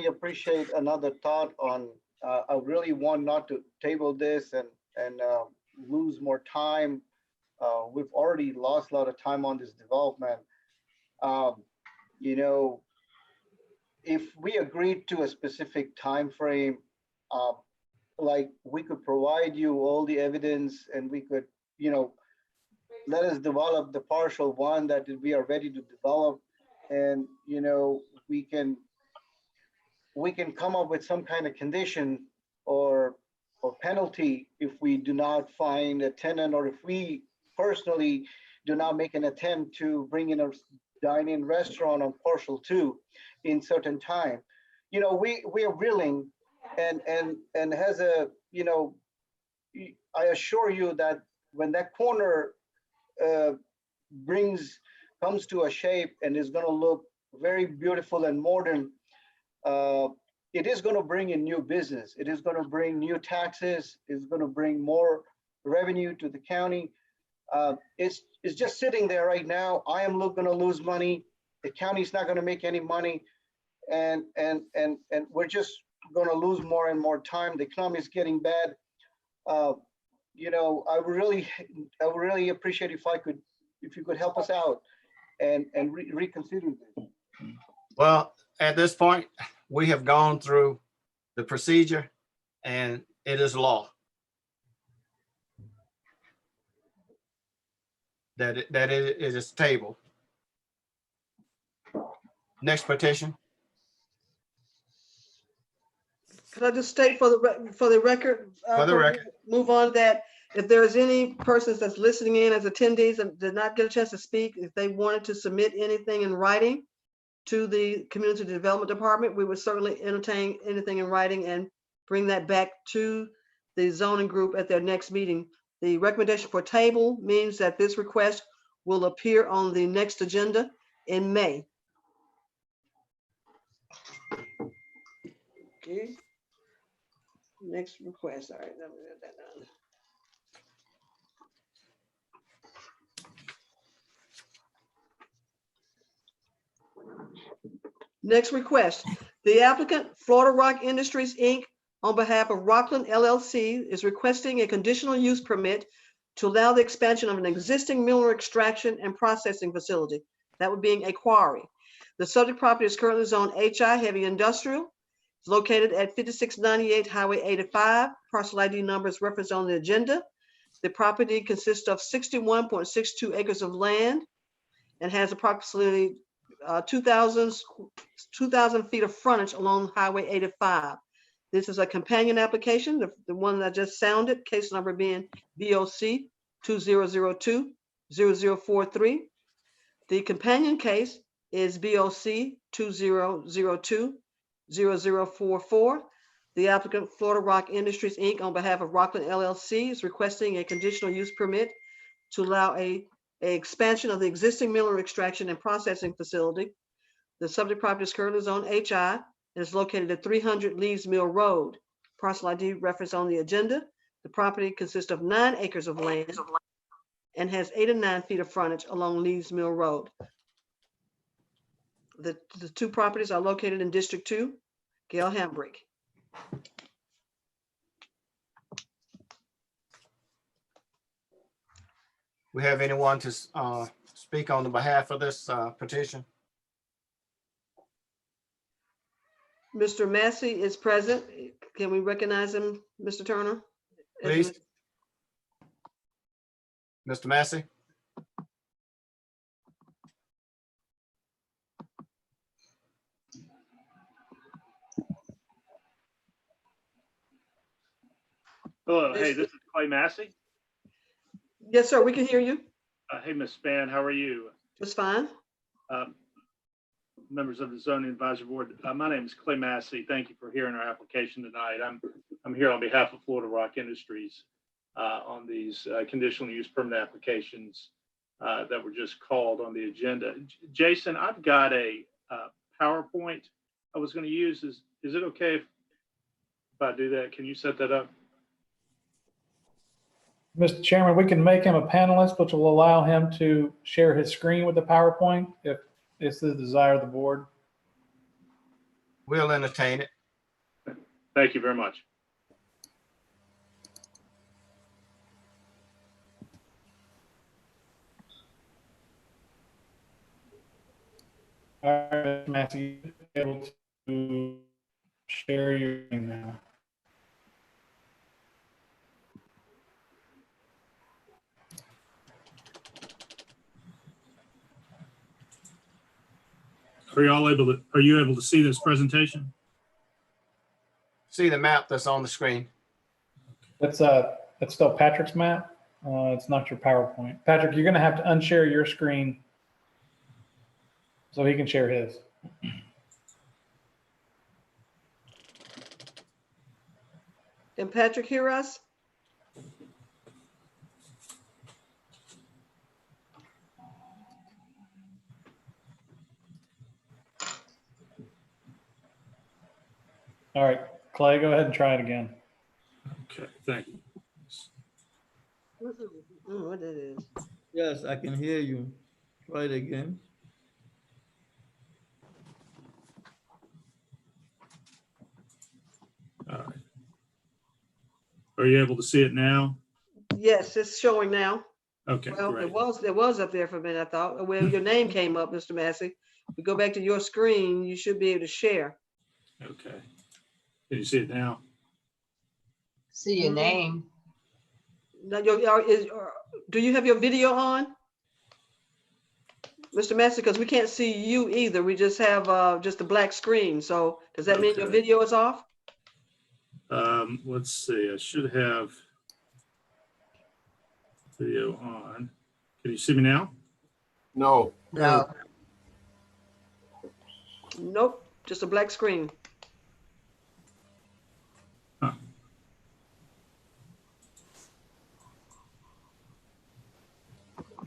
appreciate another thought on, I really want not to table this and lose more time. We've already lost a lot of time on this development. If we agreed to a specific time frame, like we could provide you all the evidence and we could, let us develop the partial one that we are ready to develop. And, we can come up with some kind of condition or penalty if we do not find a tenant, or if we personally do not make an attempt to bring in a dine-in restaurant on partial 2 in certain time. We are willing and has a, you know, I assure you that when that corner comes to a shape and is going to look very beautiful and modern, it is going to bring in new business. It is going to bring new taxes. It's going to bring more revenue to the county. It's just sitting there right now. I am going to lose money. The county's not going to make any money, and we're just going to lose more and more time. The economy is getting bad. You know, I would really appreciate if you could help us out and reconsider this. Well, at this point, we have gone through the procedure and it is law. That it is tabled. Next petition. Could I just state for the record, For the record. move on, that if there's any persons that's listening in as attendees and did not get a chance to speak, if they wanted to submit anything in writing to the Community Development Department, we would certainly entertain anything in writing and bring that back to the zoning group at their next meeting. The recommendation for table means that this request will appear on the next agenda in May. Okay. Next request. All right, let me get that done. Next request. The applicant, Florida Rock Industries, Inc., on behalf of Rockland LLC, is requesting a conditional use permit to allow the expansion of an existing mineral extraction and processing facility. That would be a quarry. The subject property is currently zoned HI, heavy industrial. It's located at 5698 Highway 85. Parcel ID number is referenced on the agenda. The property consists of 61.62 acres of land and has approximately 2,000 feet of frontage along Highway 85. This is a companion application, the one that I just sounded, case number being BOC 2002-0043. The companion case is BOC 2002-0044. The applicant, Florida Rock Industries, Inc., on behalf of Rockland LLC, is requesting a conditional use permit to allow a expansion of the existing mineral extraction and processing facility. The subject property is currently zoned HI and is located at 300 Lees Mill Road. Parcel ID reference on the agenda. The property consists of 9 acres of land and has 8 and 9 feet of frontage along Lees Mill Road. The two properties are located in District 2, Gail Hambrick. We have anyone to speak on the behalf of this petition? Mr. Massey is present. Can we recognize him, Mr. Turner? Please. Mr. Massey? Hello, hey, this is Clay Massey. Yes, sir, we can hear you. Hey, Ms. Spann, how are you? Just fine. Members of the Zoning Advisory Board, my name is Clay Massey. Thank you for hearing our application tonight. I'm here on behalf of Florida Rock Industries on these conditional use permit applications that were just called on the agenda. Jason, I've got a PowerPoint I was going to use. Is it okay if I do that? Can you set that up? Mr. Chairman, we can make him a panelist, which will allow him to share his screen with the PowerPoint if it's the desire of the board. We'll entertain it. Thank you very much. All right, Matthew, able to share your screen now. Are you able to see this presentation? See the map that's on the screen. That's still Patrick's map. It's not your PowerPoint. Patrick, you're going to have to unshare your screen so he can share his. Can Patrick hear us? All right, Clay, go ahead and try it again. Okay, thank you. What it is? Yes, I can hear you. Try it again. All right. Are you able to see it now? Yes, it's showing now. Okay, Well, great. it was up there for a minute, I thought. Well, your name came up, Mr. Massey. We go back to your screen, you should be able to share. Okay. Can you see it now? See your name. Now, do you have your video on? Mr. Massey, because we can't see you either. We just have just a black screen. So does that mean your Okay. video is off? Let's see. I should have video on. Can you see me now? No. No. Nope, just a black screen. Huh.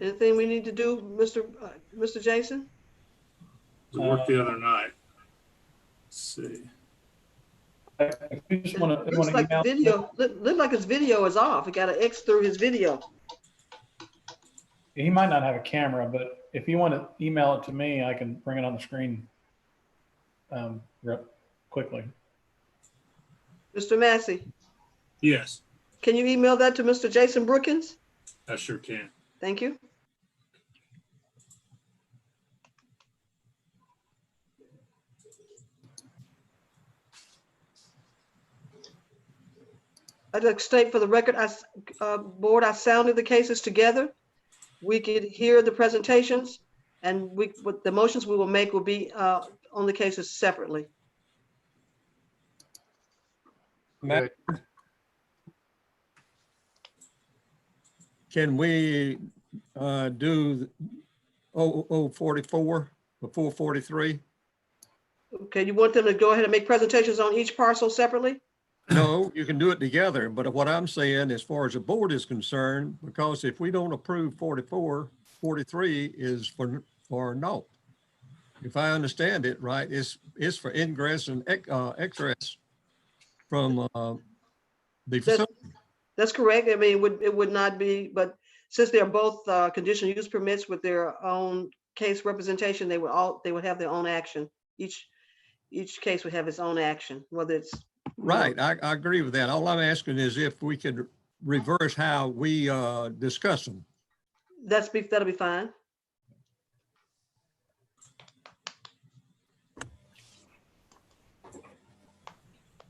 Anything we need to do, Mr. Jason? It worked the other night. Let's see. If you just want It looks like the video, look like his video is off. It got an X through his video. He might not have a camera, but if you want to email it to me, I can bring it on the screen quickly. Mr. Massey, Yes, can you email that to Mr. Jason Brookins? I sure can. Thank you. I'd like to state for the record, board, I sounded the cases together. We could hear the presentations, and with the motions we will make will be on the cases separately. Matt, can we do 0044 before 43? Okay, you want them to go ahead and make presentations on each parcel separately? No, you can do it together, but what I'm saying, as far as the board is concerned, because if we don't approve 44, 43 is for no. If I understand it right, it's for ingress and egress from the facility. That's correct. I mean, it would not be, but since they're both conditional use permits with their own case representation, they would have their own action. Each case would have its own action, whether it's Right, I agree with that. All I'm asking is if we could reverse how we discuss them. that'll be fine.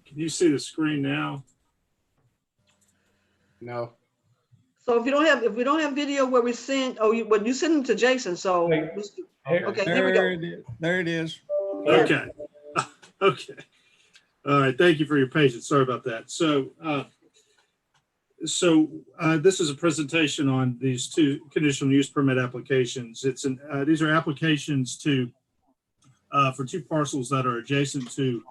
Can you see the screen now? No. So if we don't have video where we send, when you send them to Jason, so okay, here we go. There it is. Okay. Okay. All right. Thank you for your patience. Sorry about that. So, this is a presentation on these two conditional use permit applications. These are applications for two parcels that are adjacent to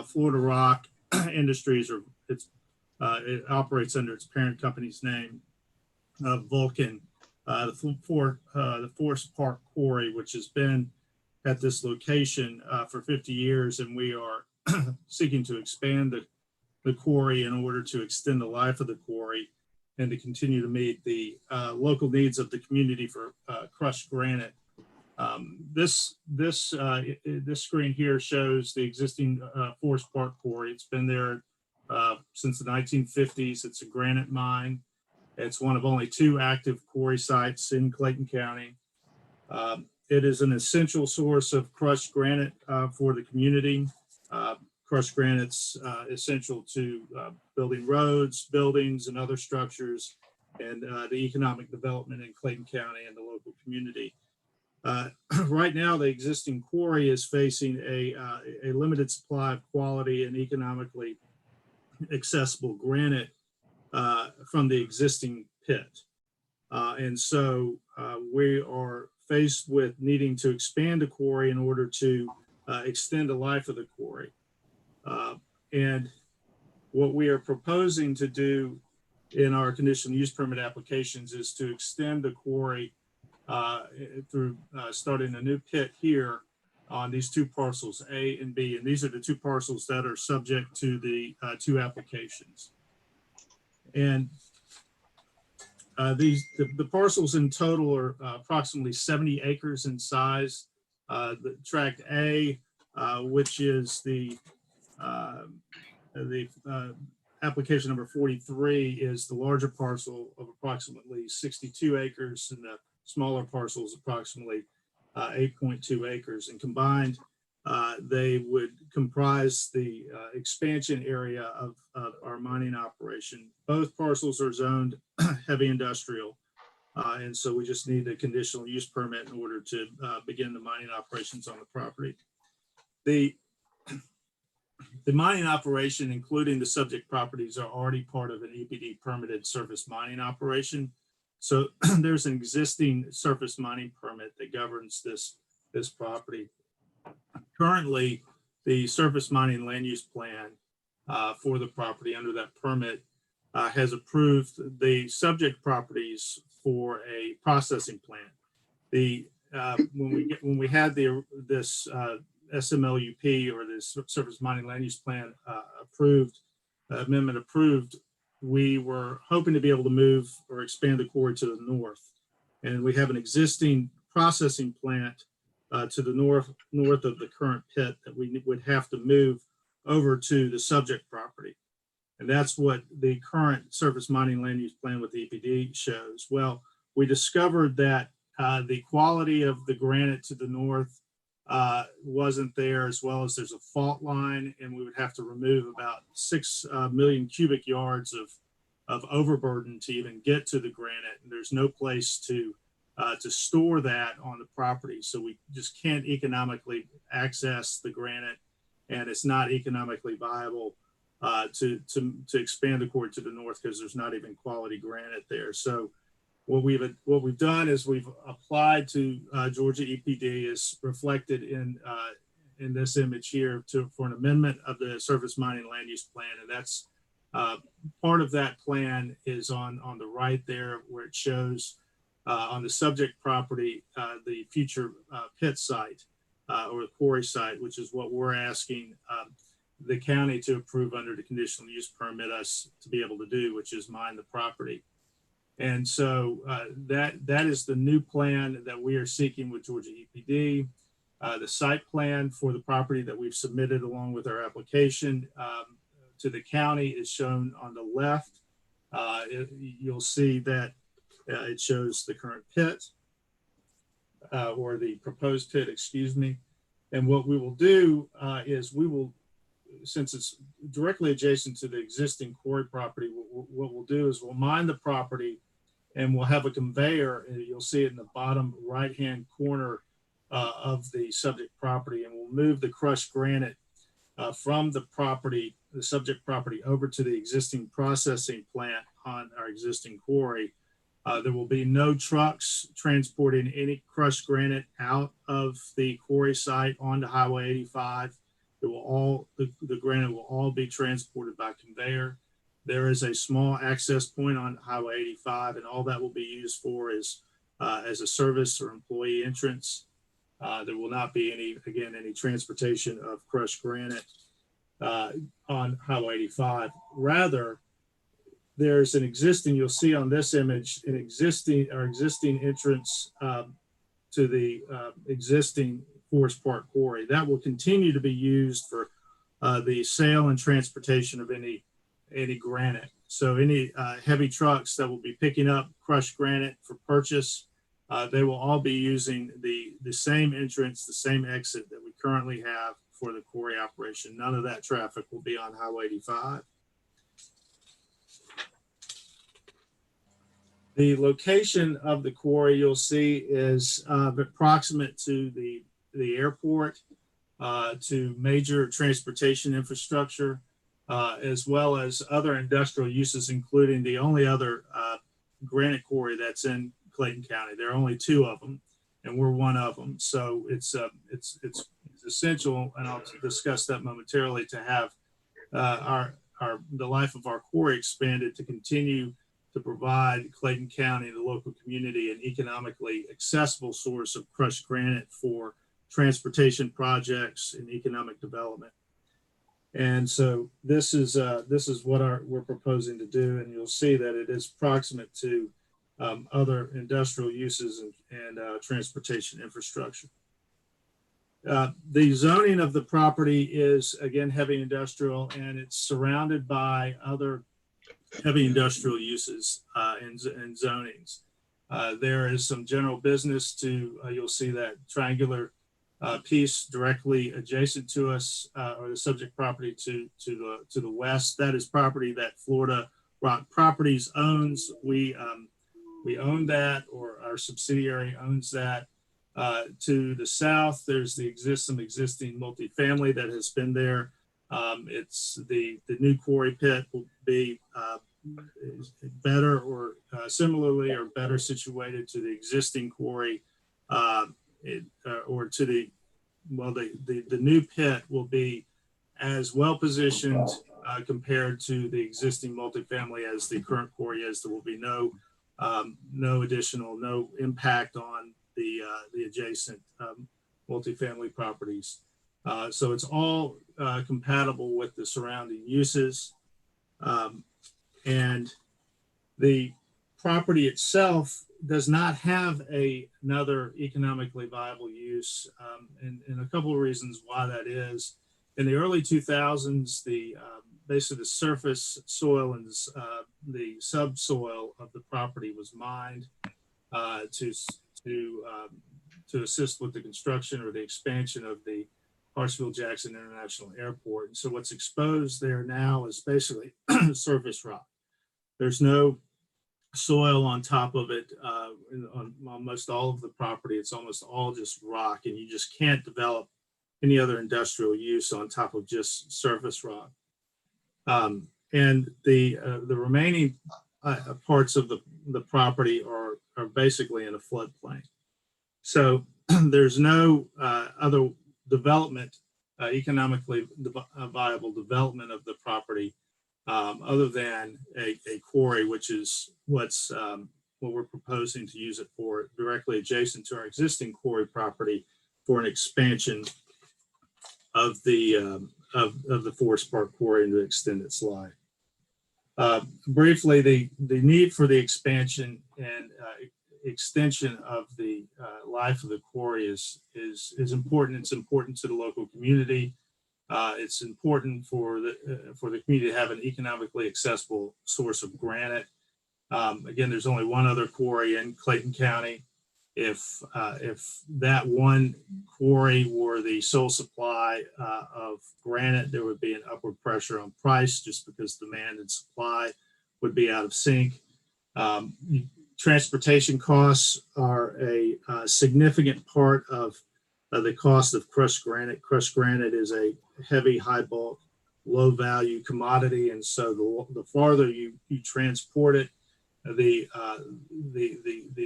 Florida Rock Industries, or it operates under its parent company's name, Vulcan, the Forest Park Quarry, which has been at this location for 50 years, and we are seeking to expand the quarry in order to extend the life of the quarry and to continue to meet the local needs of the community for crushed granite. This screen here shows the existing Forest Park Quarry. It's been there since the 1950s. It's a granite mine. It's one of only two active quarry sites in Clayton County. It is an essential source of crushed granite for the community. Crushed granite's essential to building roads, buildings, and other structures, and the economic development in Clayton County and the local community. Right now, the existing quarry is facing a limited supply of quality and economically accessible granite from the existing pit. And so we are faced with needing to expand the quarry in order to extend the life of the quarry. And What we are proposing to do in our conditional use permit applications is to extend the quarry through starting a new pit here on these two parcels, A and B. And these are the two parcels that are subject to the two applications. And the parcels in total are approximately 70 acres in size. The tract A, which is the application number 43, is the larger parcel of approximately 62 acres, and the smaller parcel is approximately 8.2 acres. And combined, they would comprise the expansion area of our mining operation. Both parcels are zoned heavy industrial, and so we just need a conditional use permit in order to begin the mining operations on the property. The mining operation, including the subject properties, are already part of an EPD permitted surface mining operation. So there's an existing surface mining permit that governs this property. Currently, the surface mining land use plan for the property under that permit has approved the subject properties for a processing plant. When we had this SMLUP, or this surface mining land use plan amendment approved, we were hoping to be able to move or expand the quarry to the north. And we have an existing processing plant to the north of the current pit that we would have to move over to the subject property. And that's what the current surface mining land use plan with the EPD shows. Well, we discovered that the quality of the granite to the north wasn't there, as well as there's a fault line, and we would have to remove about 6 million cubic yards of overburden to even get to the granite. And there's no place to store that on the property. So we just can't economically access the granite, and it's not economically viable to expand the quarry to the north because there's not even quality granite there. So what we've done is we've applied to Georgia EPD, is reflected in this image here, for an amendment of the surface mining land use plan. And that's part of that plan is on the right there, where it shows on the subject property the future pit site or the quarry site, which is what we're asking the county to approve under the conditional use permit us to be able to do, which is mine the property. And so that is the new plan that we are seeking with Georgia EPD. The site plan for the property that we've submitted along with our application to the county is shown on the left. You'll see that it shows the current pit or the proposed pit, excuse me. And what we will do is we will, since it's directly adjacent to the existing quarry property, what we'll do is we'll mine the property, and we'll have a conveyor. You'll see it in the bottom right-hand corner of the subject property, and we'll move the crushed granite from the property, the subject property, over to the existing processing plant on our existing quarry. There will be no trucks transporting any crushed granite out of the quarry site onto Highway 85. It will all, the granite will all be transported by conveyor. There is a small access point on Highway 85, and all that will be used for is as a service or employee entrance. There will not be any transportation of crushed granite on Highway 85. Rather, there's an existing, you'll see on this image, our existing entrance to the existing Forest Park Quarry. That will continue to be used for the sale and transportation of any granite. So any heavy trucks that will be picking up crushed granite for purchase, they will all be using the same entrance, the same exit that we currently have for the quarry operation. None of that traffic will be on Highway 85. The location of the quarry, you'll see, is approximate to the airport, to major transportation infrastructure, as well as other industrial uses, including the only other granite quarry that's in Clayton County. There are only 2 of them, and we're one of them. So it's essential, and I'll discuss that momentarily, to have our the life of our quarry expanded to continue to provide Clayton County, the local community, an economically accessible source of crushed granite for transportation projects and economic development. And so this is what we're proposing to do, and you'll see that it is proximate to other industrial uses and transportation infrastructure. The zoning of the property is, again, heavy industrial, and it's surrounded by other heavy industrial uses and zonings. There is some general business to, you'll see that triangular piece directly adjacent to us, or the subject property to the west. That is property that Florida Rock Properties owns. We own that, or our subsidiary owns that. To the south, there's some existing multifamily that has been there. It's the new quarry pit will be better or similarly or better situated to the existing quarry, or to the new pit will be as well positioned compared to the existing multifamily as the current quarry is. There will be no additional impact on the adjacent multifamily properties. So it's all compatible with the surrounding uses. And the property itself does not have another economically viable use, and a couple of reasons why that is. In the early 2000s, basically the surface soil and the subsoil of the property was mined to assist with the construction or the expansion of the Hartsfield-Jackson International Airport. And so what's exposed there now is basically surface rock. There's no soil on top of it. On almost all of the property, it's almost all just rock, and you just can't develop any other industrial use on top of just surface rock. And the remaining parts of the property are basically in a floodplain. So there's no other development, economically viable development of the property other than a quarry, which is what we're proposing to use it for, directly adjacent to our existing quarry property for an expansion of the Forest Park Quarry and to extend its life. Briefly, the need for the expansion and extension of the life of the quarry is important. It's important to the local community. It's important for the community to have an economically accessible source of granite. Again, there's only one other quarry in Clayton County. If that one quarry were the sole supply of granite, there would be an upward pressure on price just because demand and supply would be out of sync. Transportation costs are a significant part of the cost of crushed granite. Crushed granite is a heavy, high bulk, low value commodity, and so the farther you transport it, the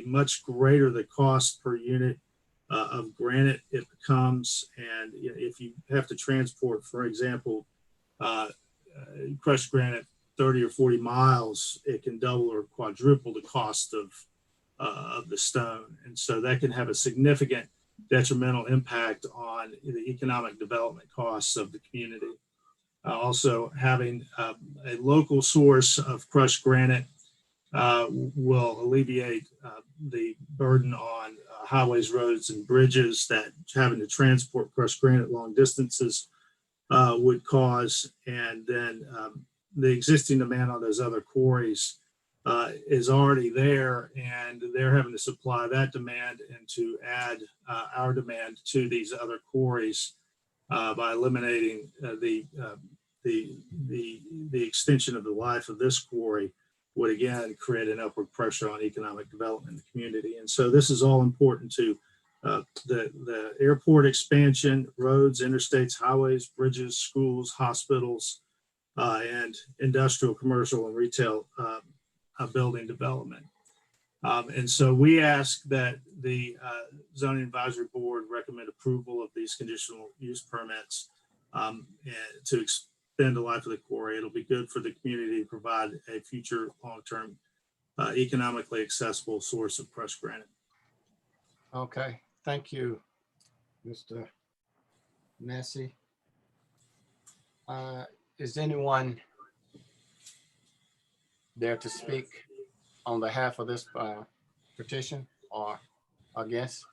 much greater the cost per unit of granite it becomes. And if you have to transport, for example, crushed granite 30 or 40 miles, it can double or quadruple the cost of the stone. And so that can have a significant detrimental impact on the economic development costs of the community. Also, having a local source of crushed granite will alleviate the burden on highways, roads, and bridges that having to transport crushed granite long distances would cause. And then the existing demand on those other quarries is already there, and they're having to supply that demand and to add our demand to these other quarries by eliminating the extension of the life of this quarry would again create an upward pressure on economic development in the community. And so this is all important to the airport expansion, roads, interstates, highways, bridges, schools, hospitals, and industrial, commercial, and retail building development. And so we ask that the Zoning Advisory Board recommend approval of these conditional use permits extend the life of the quarry. It'll be good for the community to provide a future long-term economically accessible source of crushed granite. Okay, thank you, Mr. Massey. Is anyone there to speak on behalf of this petition or against?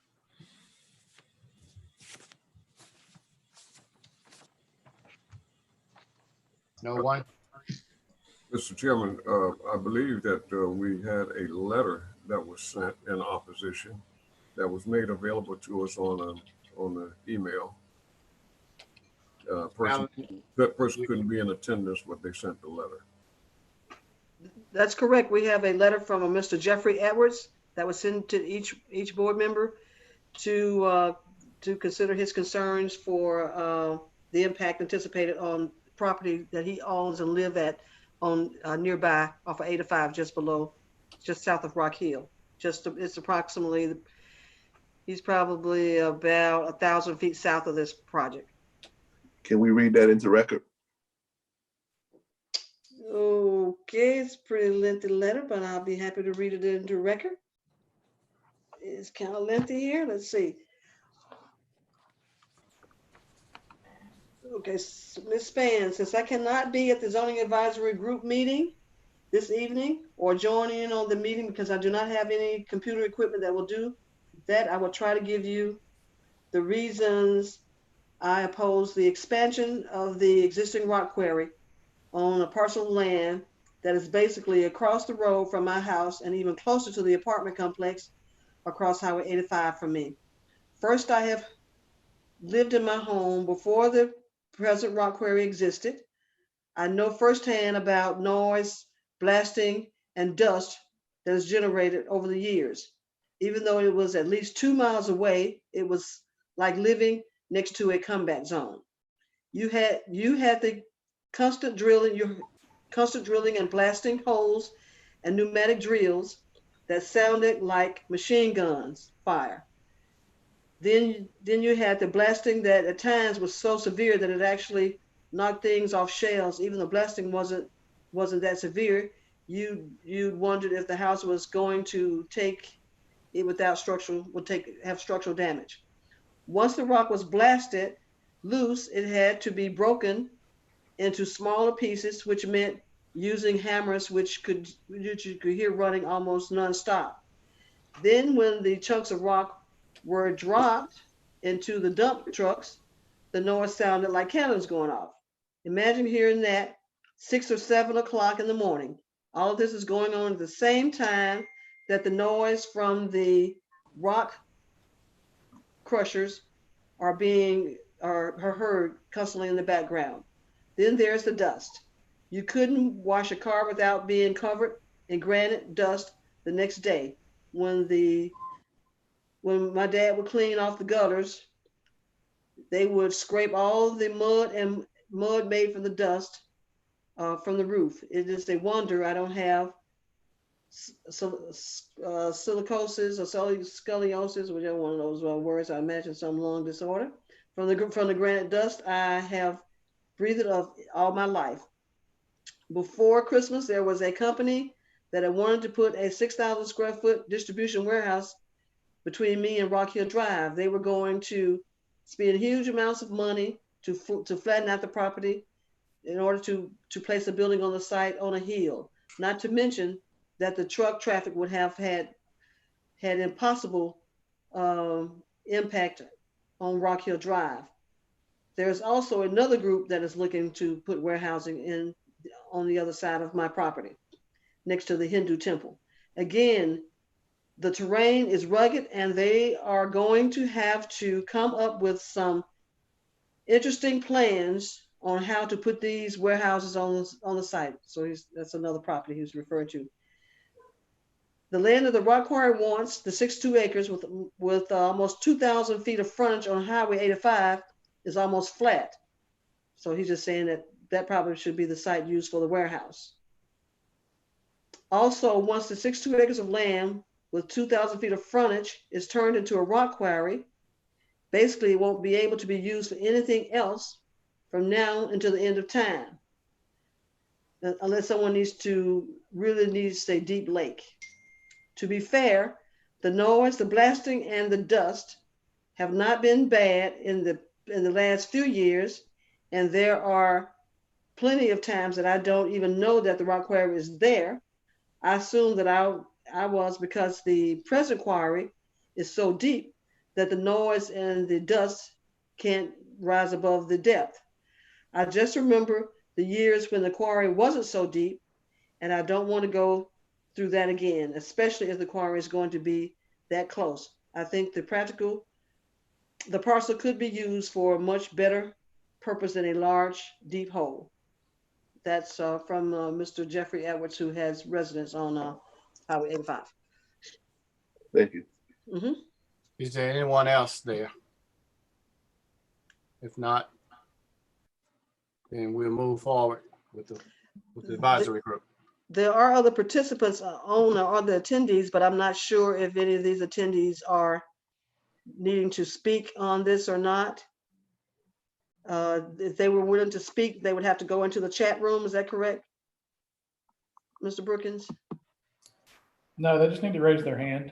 No one? Mr. Chairman, I believe that we had a letter that was sent in opposition that was made available to us on the email. That person couldn't be in attendance, but they sent the letter. That's correct. We have a letter from a Mr. Jeffrey Edwards that was sent to each board member to consider his concerns for the impact anticipated on property that he owns and live at on nearby off of 85, just south of Rock Hill. It's approximately, he's probably about 1,000 feet south of this project. Can we read that into record? Okay, it's a pretty lengthy letter, but I'll be happy to read it into record. It's kind of lengthy here. Let's see. Okay, Ms. Spann, since I cannot be at the zoning advisory group meeting this evening or join in on the meeting because I do not have any computer equipment that will do that, I will try to give you the reasons I oppose the expansion of the existing rock quarry on a parcel of land that is basically across the road from my house and even closer to the apartment complex across Highway 85 from me. First, I have lived in my home before the present rock quarry existed. I know firsthand about noise, blasting, and dust that is generated over the years. Even though it was at least 2 miles away, it was like living next to a combat zone. You had the constant drilling and blasting holes and pneumatic drills that sounded like machine guns fire. Then you had the blasting that at times was so severe that it actually knocked things off shelves. Even the blasting wasn't that severe. You wondered if the house was going to take it without have structural damage. Once the rock was blasted loose, it had to be broken into smaller pieces, which meant using hammers, which you could hear running almost nonstop. Then when the chunks of rock were dropped into the dump trucks, the noise sounded like cannons going off. Imagine hearing that 6 or 7 o'clock in the morning. All of this is going on at the same time that the noise from the rock crushers are heard constantly in the background. Then there's the dust. You couldn't wash a car without being covered in granite dust the next day. When my dad would clean off the gutters, they would scrape all the mud made from the dust from the roof. It is a wonder I don't have silicosis or scoliosis, whichever one of those words. I imagine some lung disorder from the granite dust I have breathed of all my life. Before Christmas, there was a company that had wanted to put a 6,000 square foot distribution warehouse between me and Rock Hill Drive. They were going to spend huge amounts of money to flatten out the property in order to place a building on the site on a hill. Not to mention that the truck traffic would have had impossible impact on Rock Hill Drive. There's also another group that is looking to put warehousing in on the other side of my property, next to the Hindu temple. Again, the terrain is rugged and they are going to have to come up with some interesting plans on how to put these warehouses on the site. So that's another property he's referring to. The land of the rock quarry wants the 62 acres with almost 2,000 feet of frontage on Highway 85 is almost flat. So he's just saying that probably should be the site used for the warehouse. Also, once the 62 acres of land with 2,000 feet of frontage is turned into a rock quarry, basically it won't be able to be used for anything else from now until the end of time, unless someone really needs to say Deep Lake. To be fair, the noise, the blasting, and the dust have not been bad in the last few years, and there are plenty of times that I don't even know that the rock quarry is there. I assume that I was, because the present quarry is so deep that the noise and the dust can't rise above the depth. I just remember the years when the quarry wasn't so deep, and I don't want to go through that again, especially if the quarry is going to be that close. I think the parcel could be used for a much better purpose than a large, deep hole. That's from Mr. Jeffrey Edwards, who has residence on Highway 85. Thank you. Mm-hmm. Is there anyone else there? If not, then we'll move forward with the advisory group. There are other participants on or other attendees, but I'm not sure if any of these attendees are needing to speak on this or not. If they were willing to speak, they would have to go into the chat room. Is that correct, Mr. Brookins? No, they just need to raise their hand.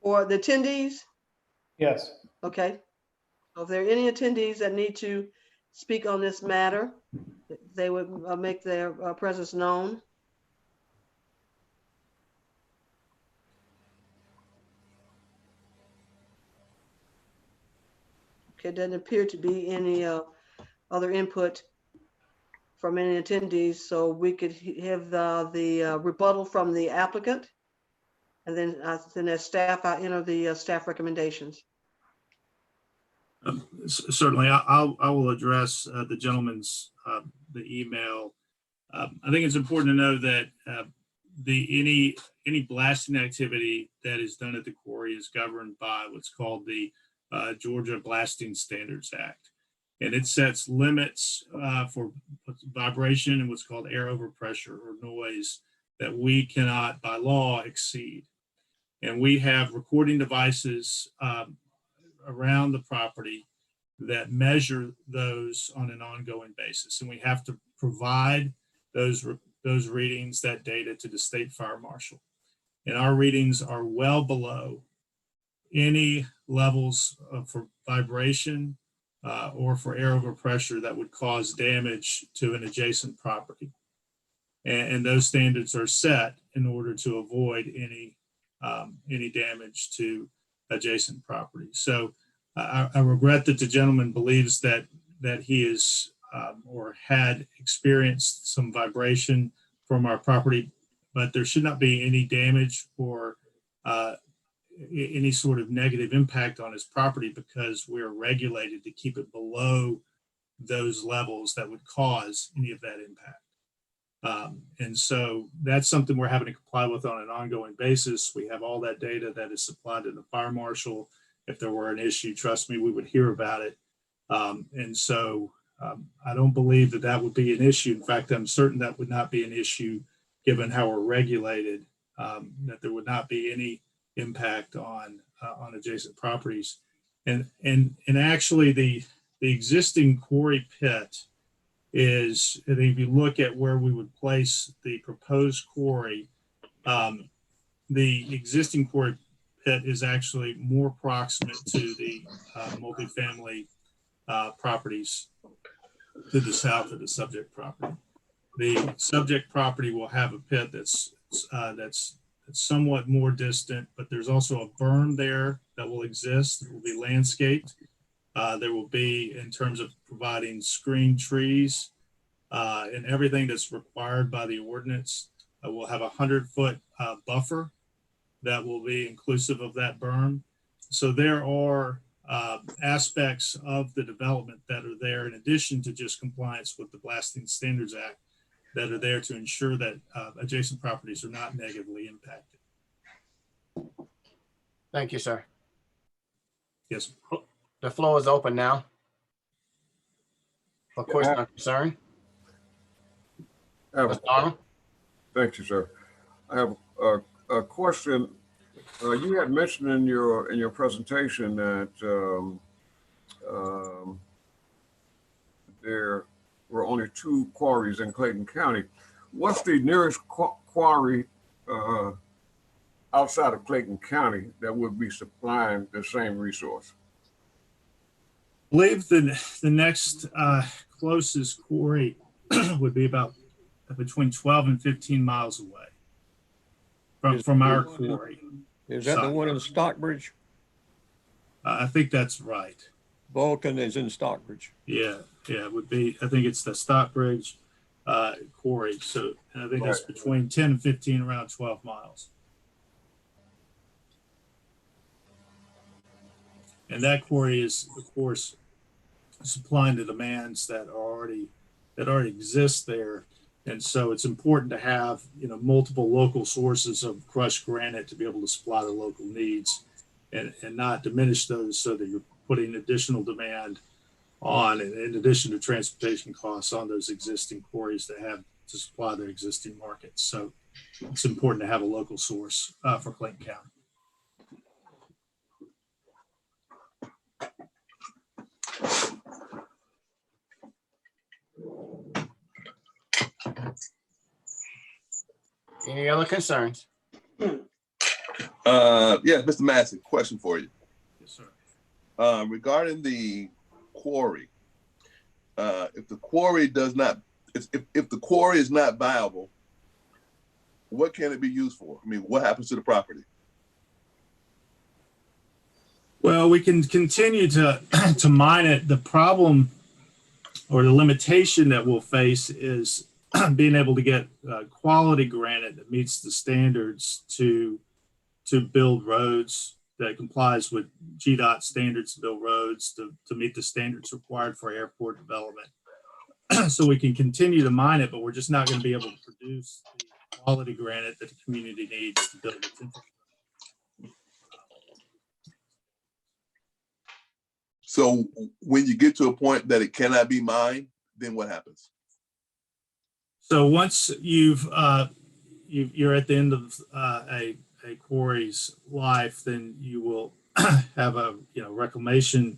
Or the attendees? Yes. Okay. So if there are any attendees that need to speak on this matter, they would make their presence known. Okay, doesn't appear to be any other input from any attendees, so we could have the rebuttal from the applicant, and then as staff, I enter the staff recommendations. Certainly, I will address the gentleman's the email. I think it's important to know that any blasting activity that is done at the quarry is governed by what's called the Georgia Blasting Standards Act, and it sets limits for vibration and what's called air overpressure or noise that we cannot, by law, exceed. And we have recording devices around the property that measure those on an ongoing basis, and we have to provide those readings, that data, to the state fire marshal. And our readings are well below any levels for vibration or for air overpressure that would cause damage to an adjacent property. And those standards are set in order to avoid any damage to adjacent property. So I regret that the gentleman believes that he is or had experienced some vibration from our property, but there should not be any damage or any sort of negative impact on his property, because we're regulated to keep it below those levels that would cause any of that impact. And so that's something we're having to comply with on an ongoing basis. We have all that data that is supplied to the fire marshal. If there were an issue, trust me, we would hear about it. And so I don't believe that would be an issue. In fact, I'm certain that would not be an issue given how we're regulated, that there would not be any impact on adjacent properties. And actually the existing quarry pit is, if you look at where we would place the proposed quarry, the existing quarry pit is actually more proximate to the multifamily properties to the south of the subject property. The subject property will have a pit that's somewhat more distant, but there's also a berm there that will exist. It will be landscaped. There will be, in terms of providing screen trees and everything that's required by the ordinance. We'll have a 100-foot buffer that will be inclusive of that berm. So there are aspects of the development that are there, in addition to just compliance with the Blasting Standards Act, that are there to ensure that adjacent properties are not negatively impacted. Thank you, sir. Yes. The floor is open now for question or concern. Mr. Arnold? Thank you, sir. I have a question. You had mentioned in your presentation that 2 quarries in Clayton County. What's the nearest quarry outside of Clayton County that would be supplying the same resource? I believe the next closest quarry would be about between 12 and 15 miles away from our quarry. Is that the one in Stockbridge? I think that's right. Vulcan is in Stockbridge. Yeah, it would be. I think it's the Stockbridge quarry. So I think it's between 10 and 15, around 12 miles. And that quarry is, of course, supplying the demands that already exist there. And so it's important to have, multiple local sources of crushed granite to be able to supply the local needs and not diminish those so that you're putting additional demand on, in addition to transportation costs, on those existing quarries that have to supply their existing markets. So it's important to have a local source for Clayton County. Any other concerns? Yeah, Mr. Massey, question for you. Yes, sir. Regarding the quarry, if the quarry does not, if the quarry is not viable, what can it be used for? I mean, what happens to the property? Well, we can continue to mine it. The problem or the limitation that we'll face is being able to get quality granite that meets the standards to build roads, that complies with GDOT standards to build roads, to meet the standards required for airport development. So we can continue to mine it, but we're just not going to be able to produce the quality granite that the community needs to build its infrastructure. So when you get to a point that it cannot be mined, then what happens? So once you're at the end of a quarry's life, then you will have a reclamation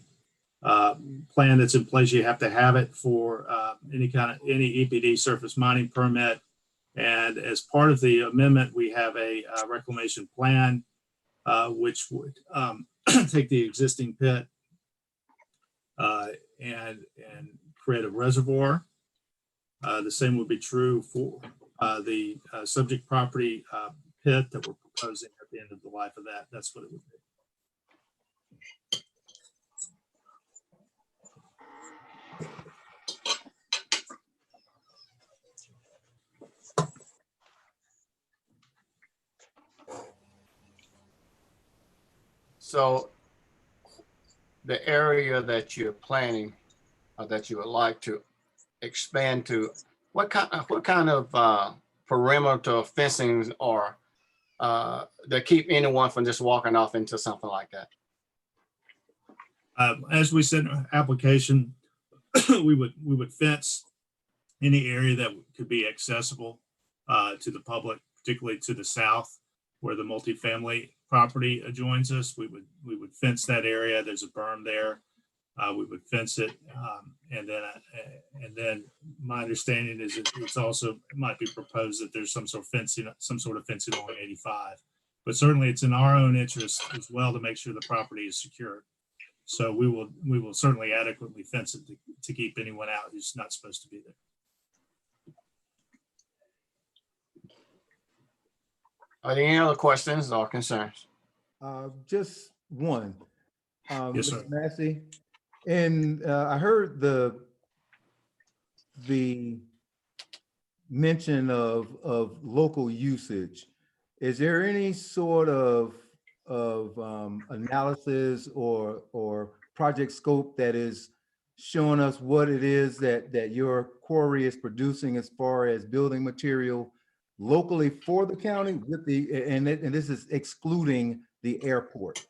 plan that's in place. You have to have it for any EPD surface mining permit. And as part of the amendment, we have a reclamation plan, which would take the existing pit and create a reservoir. The same would be true for the subject property pit that we're proposing at the end of the life of that. That's what it would be. So the area that you're planning or that you would like to expand to, what kind of perimeter fencing or that keep anyone from just walking off into something like that? As we said in our application, we would fence any area that could be accessible to the public, particularly to the south where the multifamily property adjoins us. We would fence that area. There's a berm there. We would fence it, and then my understanding is it's also, it might be proposed that there's some sort of fencing along 85. But certainly it's in our own interest as well to make sure the property is secure. So we will certainly adequately fence it to keep anyone out who's not supposed to be there. Are there any other questions or concerns? Just one. Yes, sir. Mr. Massey, and I heard the mention of local usage. Is there any sort of analysis or project scope that is showing us what it is that your quarry is producing as far as building material locally for the county with and this is excluding the airport?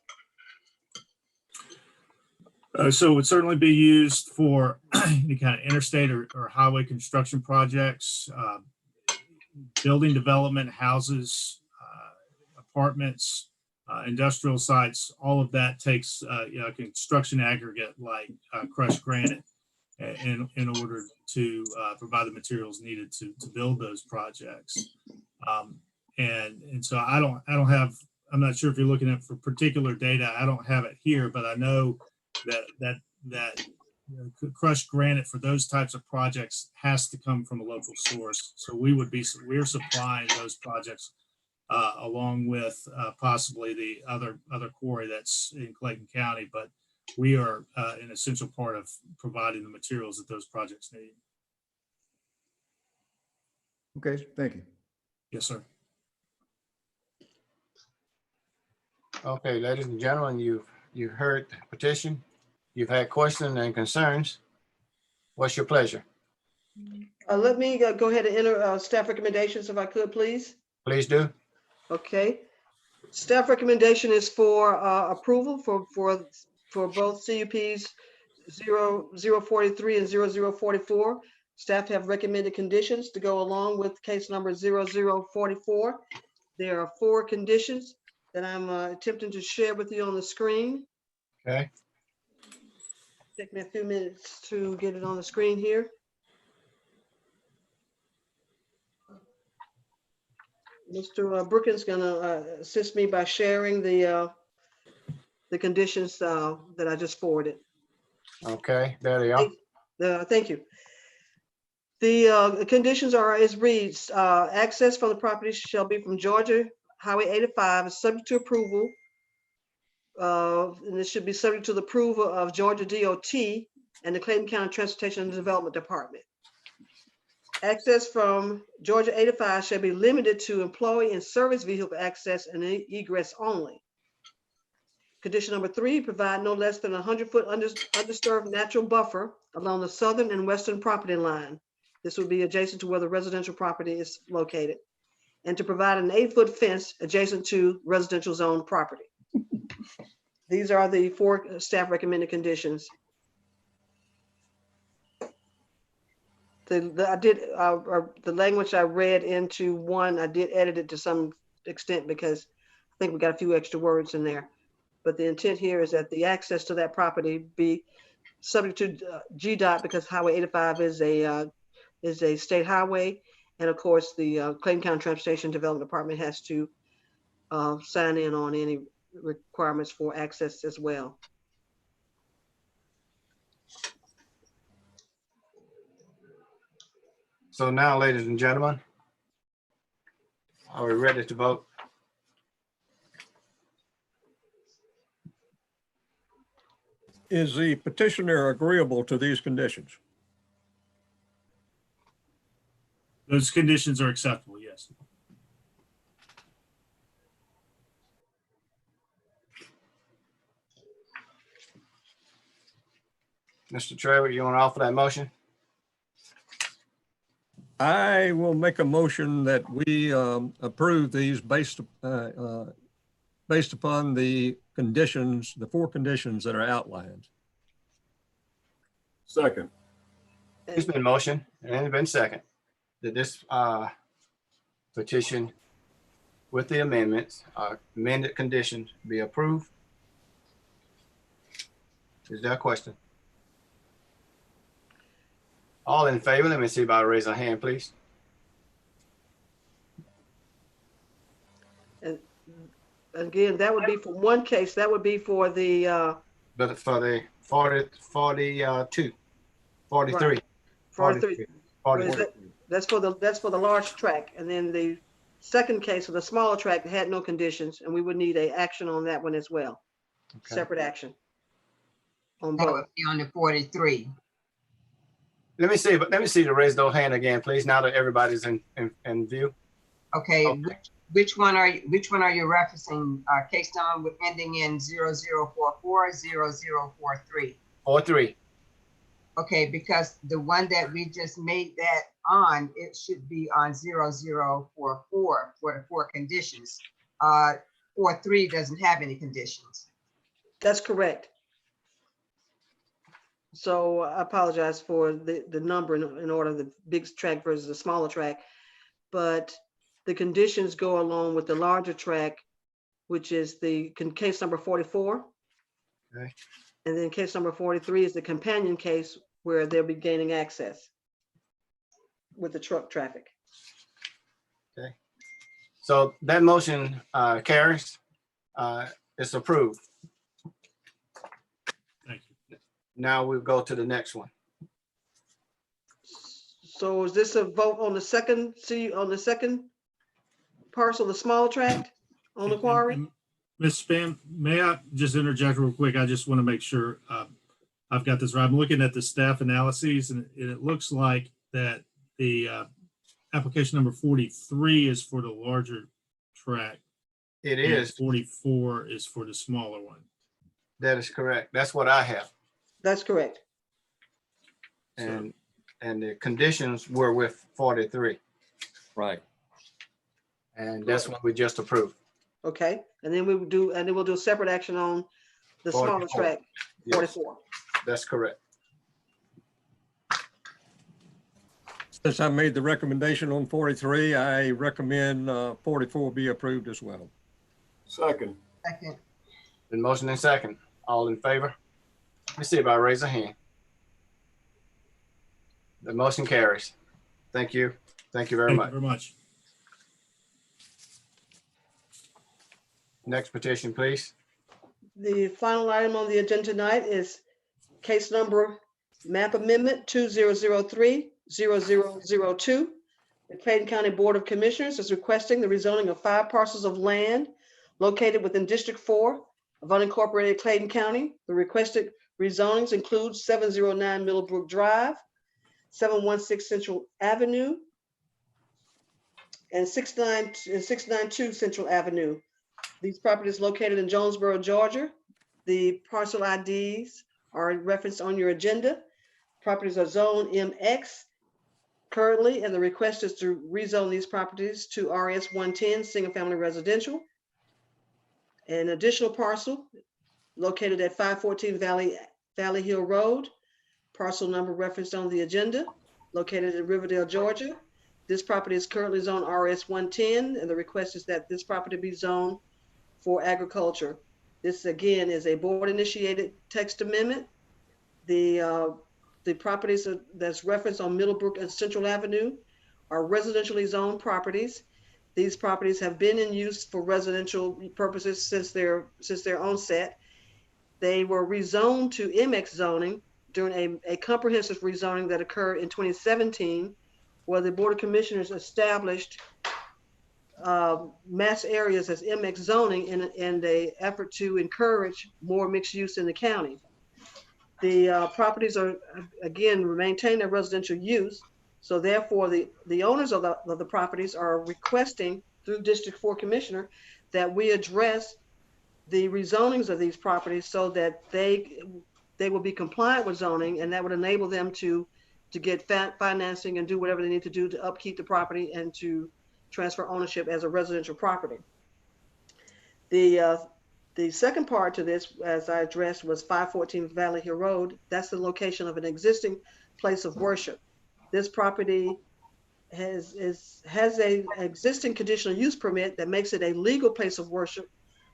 So it would certainly be used for any kind of interstate or highway construction projects, building development, houses, apartments, industrial sites. All of that takes construction aggregate like crushed granite. in order to provide the materials needed to build those projects. And so I'm not sure if you're looking at for particular data. I don't have it here, but I know that crushed granite for those types of projects has to come from a local source. So we're supplying those projects along with possibly the other quarry that's in Clayton County, but we are an essential part of providing the materials that those projects need. Okay, thank you. Yes, sir. Okay, ladies and gentlemen, you've heard the petition. You've had questions and concerns. What's your pleasure? Let me go ahead and enter staff recommendations if I could, please. Please do. Okay. Staff recommendation is for approval for both CUPs 0043 and 0044. Staff have recommended conditions to go along with case number 0044. There are 4 conditions that I'm attempting to share with you on the screen. Okay. Take me a few minutes to get it on the screen here. Mr. Brookins gonna assist me by sharing the conditions that I just forwarded. Okay, there they are. Thank you. The conditions are as reads, access from the property shall be from Georgia Highway 85 is subject to approval. And this should be subject to the approval of Georgia DOT and the Clayton County Transportation and Development Department. Access from Georgia 85 shall be limited to employee and service vehicle access and egress only. Condition number 3, provide no less than 100-foot undisturbed natural buffer along the southern and western property line. This would be adjacent to where the residential property is located. And to provide an 8-foot fence adjacent to residential zone property. These are the 4 staff recommended conditions. The language I read into 1, I did edit it to some extent because I think we got a few extra words in there. But the intent here is that the access to that property be subject to GDOT because Highway 85 is a state highway. And of course, the Clayton County Transportation Development Department has to sign in on any requirements for access as well. So now, ladies and gentlemen, are we ready to vote? Is the petitioner agreeable to these conditions? Those conditions are acceptable, yes. Mr. Trevor, you want to offer that motion? I will make a motion that we approve these based upon the conditions, the 4 conditions that are outlined. Second. It's been motion and it's been second that this petition with the amendments, amended conditions be approved. Is there a question? All in favor, let me see by raising a hand, please. And again, that would be for 1 case. That would be for the But for the 43. Right. 43. That's for the large track. And then the second case for the smaller track had no conditions, and we would need a action on that one as well. Okay. Separate action on That both. would be on the 43. Let me see the raise those hand again, please, now that everybody's in view. Okay, Okay. which one are you referencing? Case number ending in 0044, 0043. 43. Okay, because the one that we just made that on, it should be on 0044 for the 4 conditions. 43 doesn't have any conditions. That's correct. So I apologize for the number in order, the big track versus the smaller track. But the conditions go along with the larger track, which is the case number 44. Okay. And then case number 43 is the companion case, where they'll be gaining access with the truck traffic. Okay. So that motion carries. It's approved. Thank you. Now we'll go to the next one. So is this a vote on the second, on the second parcel, the small tract on the quarry? Ms. Spam, may I just interject real quick? I just want to make sure I've got this right. I'm looking at the staff analyses, and it looks like that the application number 43 is for the larger tract. It and is. 44 is for the smaller one. That is correct. That's what I have. That's correct. And the conditions were with 43. Right. And that's what we just approved. Okay, and then we'll do a separate action on the smaller 44. tract, Yes, 44. that's correct. Since I made the recommendation on 43, I recommend 44 be approved as well. Second. Second. Been motion and second. All in favor? Let me see if I raise a hand. The motion carries. Thank you. Thank you very Thank much. you very much. Next petition, please. The final item on the agenda tonight is case number map amendment 2003-0002. The Clayton County Board of Commissioners is requesting the rezoning of 5 parcels of land located within District 4 of unincorporated Clayton County. The requested rezonings include 709 Middlebrook Drive, 716 Central Avenue, and 692 Central Avenue. These properties located in Jonesboro, Georgia. The parcel IDs are referenced on your agenda. Properties are zone MX currently, and the request is to rezone these properties to RS 110, single family residential. An additional parcel located at 514 Valley Hill Road, parcel number referenced on the agenda, located in Riverdale, Georgia. This property is currently zoned RS 110, and the request is that this property be zoned for agriculture. This again is a board initiated text amendment. The properties that's referenced on Middlebrook and Central Avenue are residentially zoned properties. These properties have been in use for residential purposes since their onset. They were rezoned to MX zoning during a comprehensive rezoning that occurred in 2017, where the Board of Commissioners established mass areas as MX zoning in an effort to encourage more mixed use in the county. The properties are, again, maintain their residential use. So therefore, the owners of the properties are requesting through District 4 Commissioner that we address the rezonings of these properties so that they will be compliant with zoning, and that would enable them to get financing and do whatever they need to do to upkeep the property and to transfer ownership as a residential property. The second part to this, as I addressed, was 514 Valley Hill Road. That's the location of an existing place of worship. This property has a existing conditional use permit that makes it a legal place of worship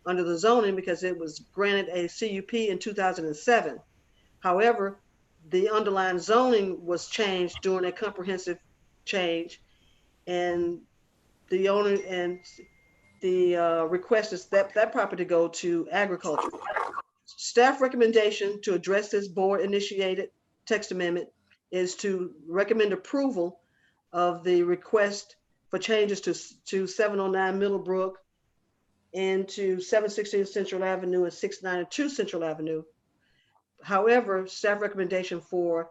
under the zoning because it was granted a CUP in 2007. However, the underlying zoning was changed during a comprehensive change, and the owner and the request is that property go to agriculture. Staff recommendation to address this board initiated text amendment is to recommend approval of the request for changes to 709 Middlebrook and to 716 Central Avenue and 692 Central Avenue. However, staff recommendation for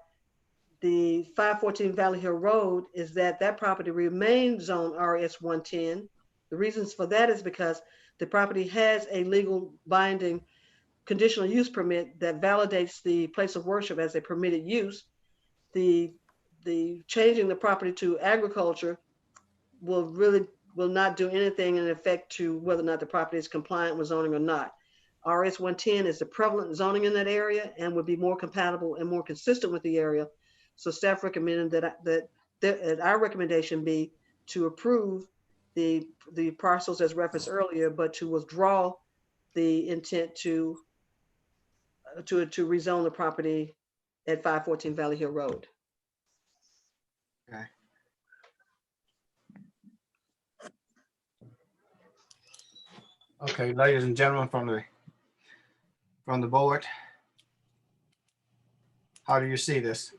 the 514 Valley Hill Road is that property remains zone RS 110. The reasons for that is because the property has a legal binding conditional use permit that validates the place of worship as a permitted use. The changing the property to agriculture will not do anything in effect to whether or not the property is compliant with zoning or not. RS 110 is the prevalent zoning in that area and would be more compatible and more consistent with the area. So staff recommended that our recommendation be to approve the parcels as referenced earlier, but to withdraw the intent to rezone the property at 514 Valley Hill Road. Okay. Okay, ladies and gentlemen from the board, how do you see this?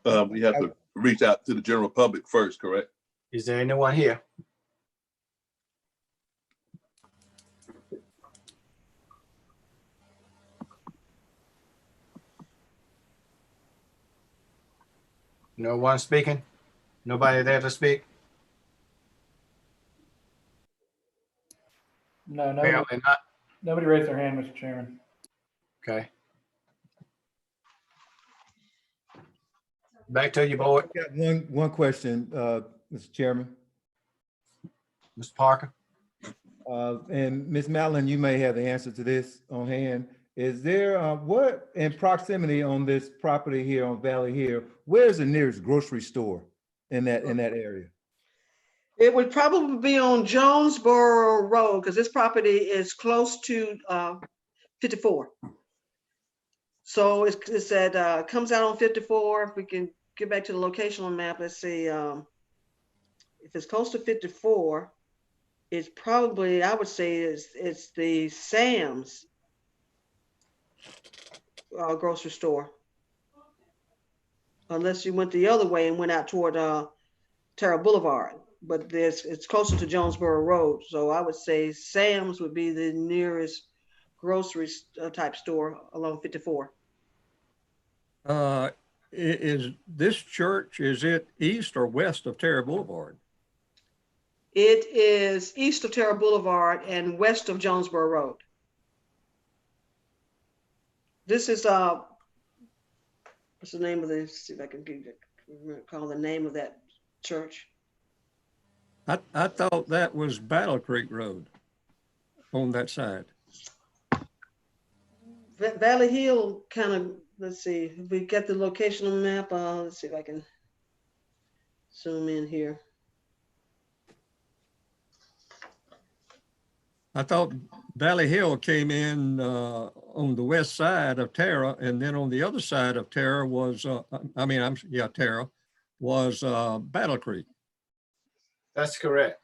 We have to reach out to the general public first, correct? Is there anyone here? No one speaking? Nobody there to speak? No, Apparently not. nobody raised their hand, Mr. Chairman. Okay. Back to you, board. Got one question, Mr. Chairman. Mr. Parker. And Ms. Mallon, you may have the answer to this on hand. Is there, what in proximity on this property here on Valley Hill, where's the nearest grocery store in that area? It would probably be on Jonesboro Road because this property is close to 54. So it's at comes out on 54. If we can get back to the locational map, let's see. If it's close to 54, it's probably, I would say, it's the Sam's grocery store. Unless you went the other way and went out toward Terra Boulevard. But it's closer to Jonesboro Road. So I would say Sam's would be the nearest grocery type store along 54. Is this church, is it east or west of Terra Boulevard? It is east of Terra Boulevard and west of Jonesboro Road. This is what's the name of this? See if I can call the name of that church. I thought that was Battle Creek Road on that side. Valley Hill kind of, let's see, if we get the locational map, let's see if I can zoom in here. I thought Valley Hill came in on the west side of Terra, and then on the other side of Terra was, Terra was Battle Creek. That's correct.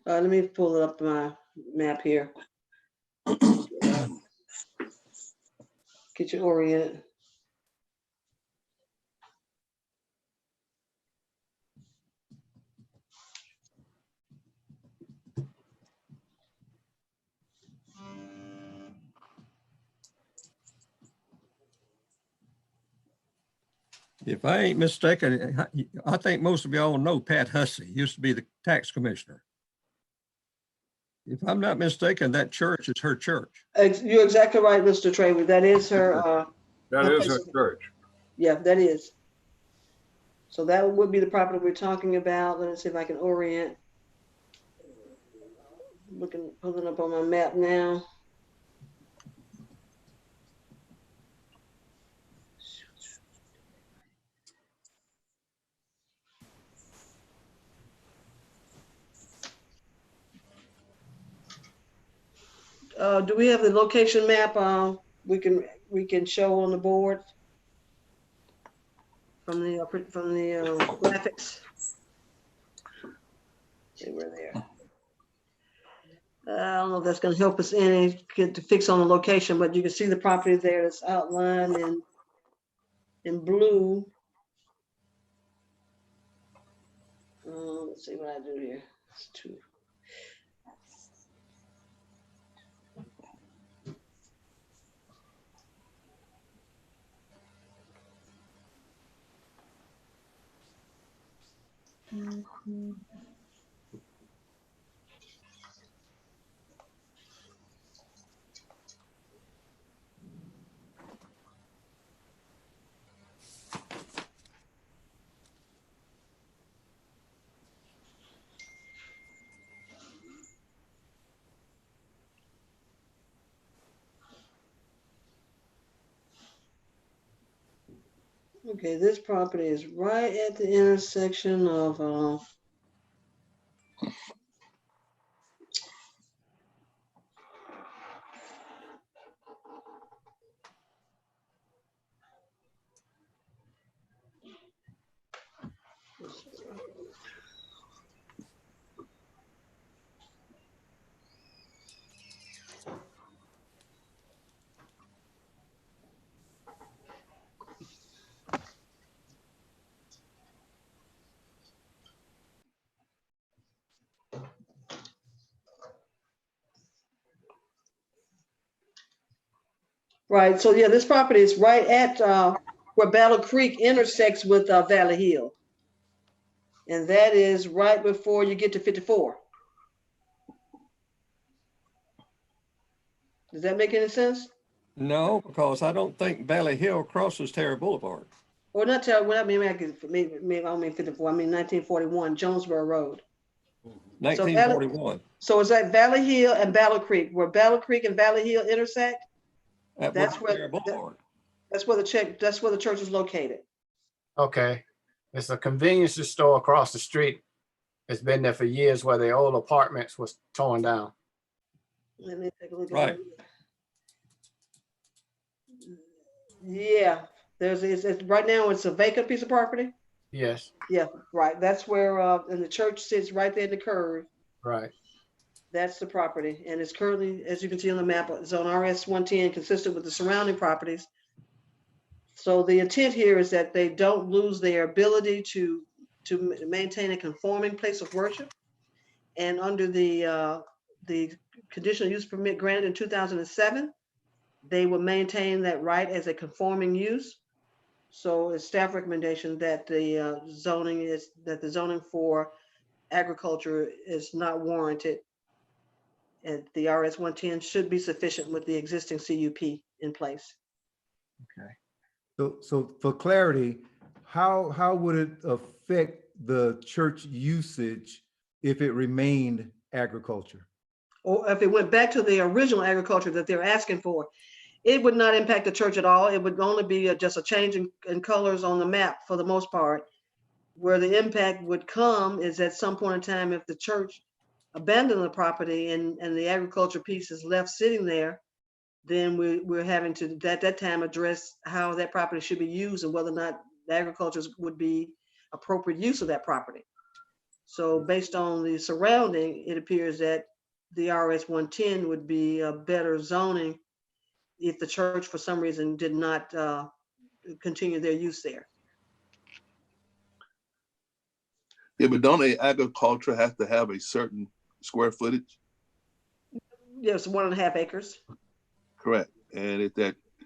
Let me pull up my map here. Get you oriented. If I ain't mistaken, I think most of y'all know Pat Hussey, used to be the tax commissioner. If I'm not mistaken, that church is her church. You're exactly right, Mr. Traver. That is her. That is her church. Yeah, that is. So that would be the property we're talking about. Let's see if I can orient. Pulling up on my map now. Do we have the location map we can show on the board from the graphics? See, we're there. I don't know if that's going to help us any to fix on the location, but you can see the property there that's outlined in blue. Let's see what I do here. It's two. Mm-hmm. Okay, this property is right at the intersection of Right, so yeah, this property is right at where Battle Creek intersects with Valley Hill. And that is right before you get to 54. Does that make any sense? No, because I don't think Valley Hill crosses Terry Boulevard. Or not Terry, well, I mean, I don't mean 54, I mean 1941, Jonesboro Road. 1941. So it's at Valley Hill and Battle Creek, where Battle Creek and Valley Hill intersect. That's where Terry Boulevard. that's where the church is located. Okay. It's a convenience store across the street. It's been there for years where the old apartments was torn down. Let me take a look at Right. it. Yeah, it's right now it's a vacant piece of property. Yes. Yeah, right. That's where and the church sits right there in the curve. Right. That's the property, and it's currently, as you can see on the map, zone RS 110, consistent with the surrounding properties. So the intent here is that they don't lose their ability to maintain a conforming place of worship. And under the conditional use permit granted in 2007, they will maintain that right as a conforming use. So it's staff recommendation that the zoning for agriculture is not warranted. And the RS 110 should be sufficient with the existing CUP in place. Okay. So for clarity, how would it affect the church usage if it remained agriculture? Or if it went back to the original agriculture that they're asking for, it would not impact the church at all. It would only be just a change in colors on the map for the most part. Where the impact would come is at some point in time, if the church abandoned the property and the agriculture piece is left sitting there, then we're having to at that time address how that property should be used and whether or not the agriculture would be appropriate use of that property. So based on the surrounding, it appears that the RS 110 would be a better zoning if the church for some reason did not continue their use there. Yeah, but don't a agriculture have to have a certain square footage? Yes, 1.5 acres. Correct. And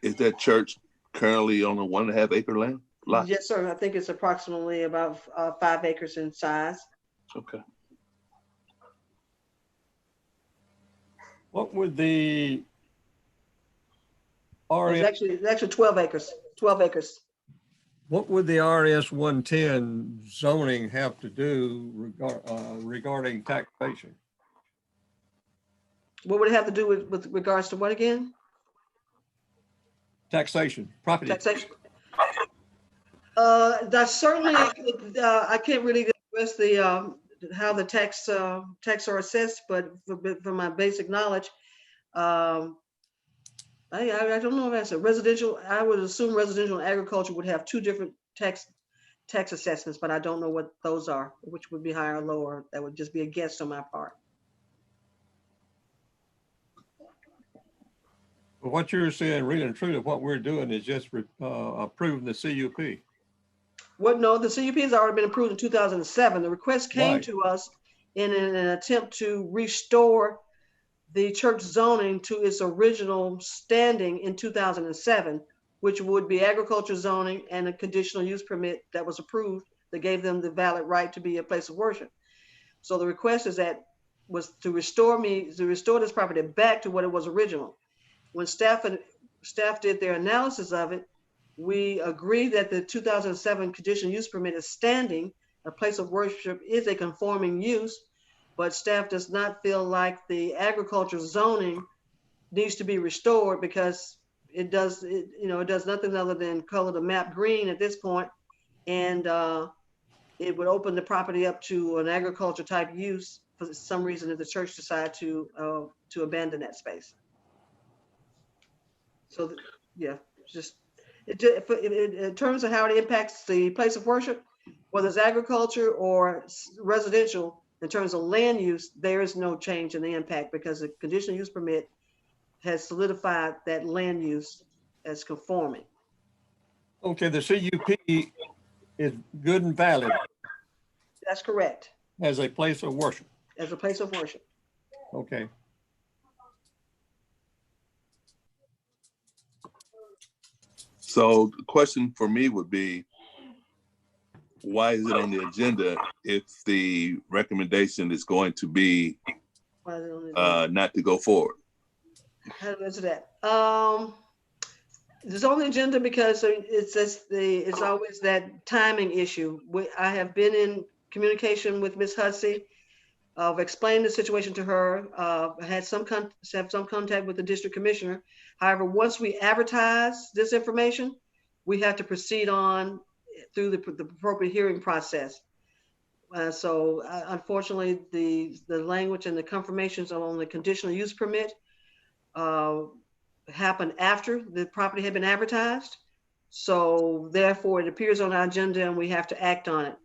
is that church currently on a 1.5 acre land lot? Yes, sir. I think it's approximately about 5 acres in size. Okay. What would the RS, It's actually 12 acres. 12 acres. what would the RS 110 zoning have to do regarding taxation? What would it have to do with regards to what again? Taxation, property. Taxation. That's certainly, I can't really address the how the tax are assessed, but from my basic knowledge, I don't know if that's a residential. I would assume residential and agriculture would have two different tax assessments, but I don't know what those are, which would be higher or lower. That would just be a guess on my part. But what you're saying, really and truly, what we're doing is just approving the CUP. What? No, the CUP has already been approved in 2007. The request came to us in an attempt to restore the church zoning to its original standing in 2007, which would be agriculture zoning and a conditional use permit that was approved that gave them the valid right to be a place of worship. So the request was to restore this property back to what it was original. When staff did their analysis of it, we agree that the 2007 conditional use permit is standing. A place of worship is a conforming use, but staff does not feel like the agriculture zoning needs to be restored because it does nothing other than color the map green at this point, and it would open the property up to an agriculture type use for some reason if the church decide to abandon that space. So yeah, just in terms of how it impacts the place of worship, whether it's agriculture or residential, in terms of land use, there is no change in the impact because the conditional use permit has solidified that land use as conforming. Okay, the CUP is good and valid. That's correct. As a place of worship. As a place of worship. Okay. So the question for me would be, why is it on the agenda if the recommendation is going to be Why is it on the agenda? not to go forward? How to answer that? It's on the agenda because it's always that timing issue. I have been in communication with Ms. Hussey. I've explained the situation to her. I had some contact with the district commissioner. However, once we advertise this information, we have to proceed on through the appropriate hearing process. So unfortunately, the language and the confirmations on the conditional use permit happened after the property had been advertised. So therefore, it appears on our agenda and we have to act on it.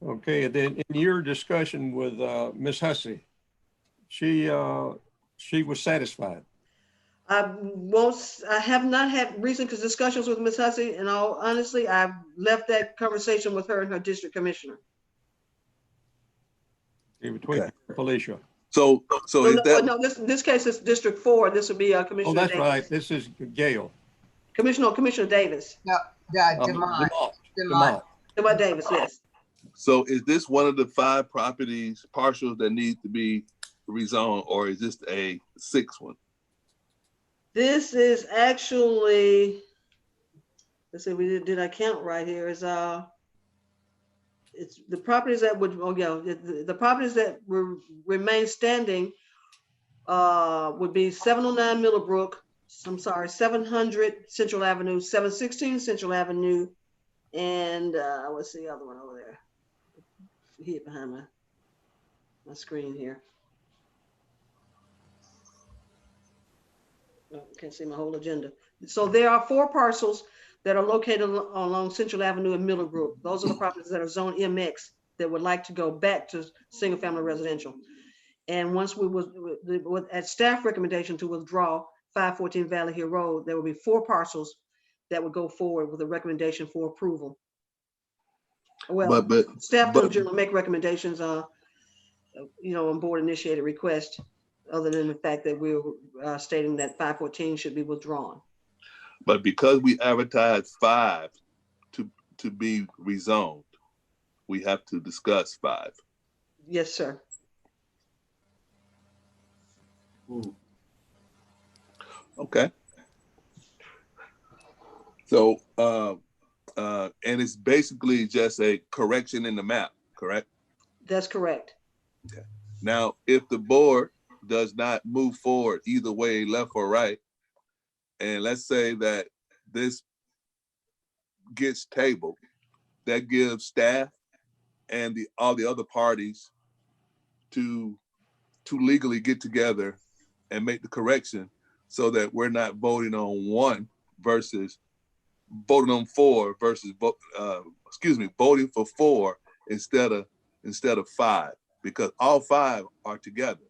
Okay, and then in your discussion with Ms. Hussey, she was satisfied. I have not had recent discussions with Ms. Hussey, and all honestly, I've left that conversation with her and her district commissioner. Between Felicia. So is that? No, this case is District 4. This would be Commissioner. Oh, that's Davis. right. This is Gail. Commissioner Davis. No, DeMont Davis. Yes. So is this one of the 5 parcels that need to be rezoned, or is this a 6th one? This is actually, let's see, did I count right here? It's the properties that would, the properties that remain standing would be 709 Millbrook, 700 Central Avenue, 716 Central Avenue, and what's the other one over there? Hid behind my screen here. Can't see my whole agenda. So there are 4 parcels that are located along Central Avenue and Millbrook. Those are the properties that are zone MX that would like to go back to single family residential. And once we was at staff recommendation to withdraw 514 Valley Hill Road, there will be 4 parcels that would go forward with a recommendation for approval. Well, staff don't generally make recommendations on board initiated request, other than the fact that we're stating that 514 should be withdrawn. But because we advertised 5 to be rezoned, we have to discuss 5. Yes, sir. Okay. So, and it's basically just a correction in the map, correct? That's correct. Okay. Now, if the board does not move forward either way, left or right, and let's say that this gets tabled, that gives staff and all the other parties to legally get together and make the correction, so that we're not voting on 1 versus voting on 4 versus voting for 4 instead of 5, because all 5 are together.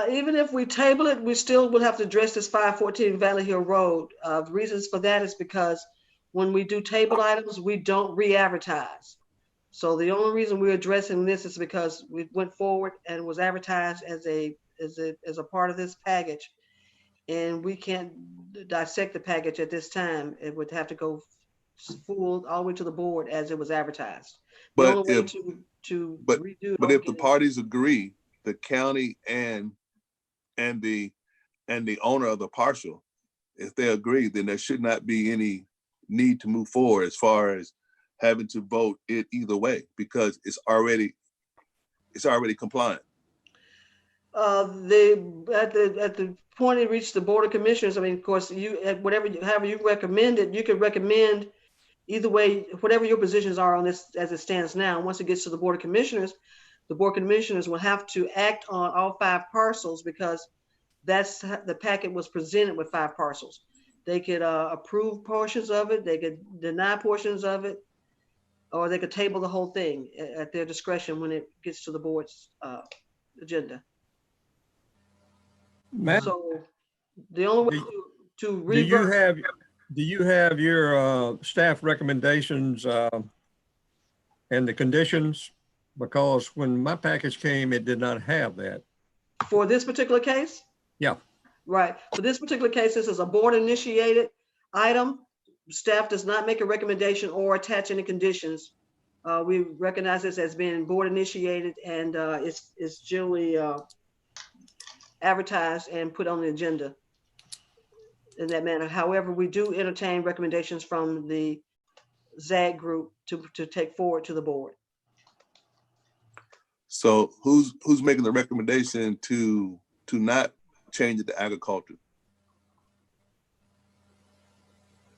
Even if we table it, we still will have to address this 514 Valley Hill Road. The reasons for that is because when we do table items, we don't re-advertise. So the only reason we're addressing this is because we went forward and was advertised as a part of this package, and we can't dissect the package at this time. It would have to go full all the way to the board as it was advertised. But if the parties agree, the county and the owner of the parcel, if they agree, then there should not be any need to move forward as far as having to vote it either way, because it's already compliant. At the point it reached the Board of Commissioners, I mean, of course, however you recommend it, you could recommend either way, whatever your positions are on this as it stands now. Once it gets to the Board of Commissioners, the Board of Commissioners will have to act on all 5 parcels, because that's the packet was presented with 5 parcels. They could approve portions of it, they could deny portions of it, or they could table the whole thing at their discretion when it gets to the board's agenda. So the only way to revert. Do you have your staff recommendations and the conditions? Because when my package came, it did not have that. For this particular case? Yeah. Right. For this particular case, this is a board initiated item. Staff does not make a recommendation or attach any conditions. We recognize this as being board initiated, and it's generally advertised and put on the agenda in that manner. However, we do entertain recommendations from the ZAG group to take forward to the board. So who's making the recommendation to not change it to agriculture?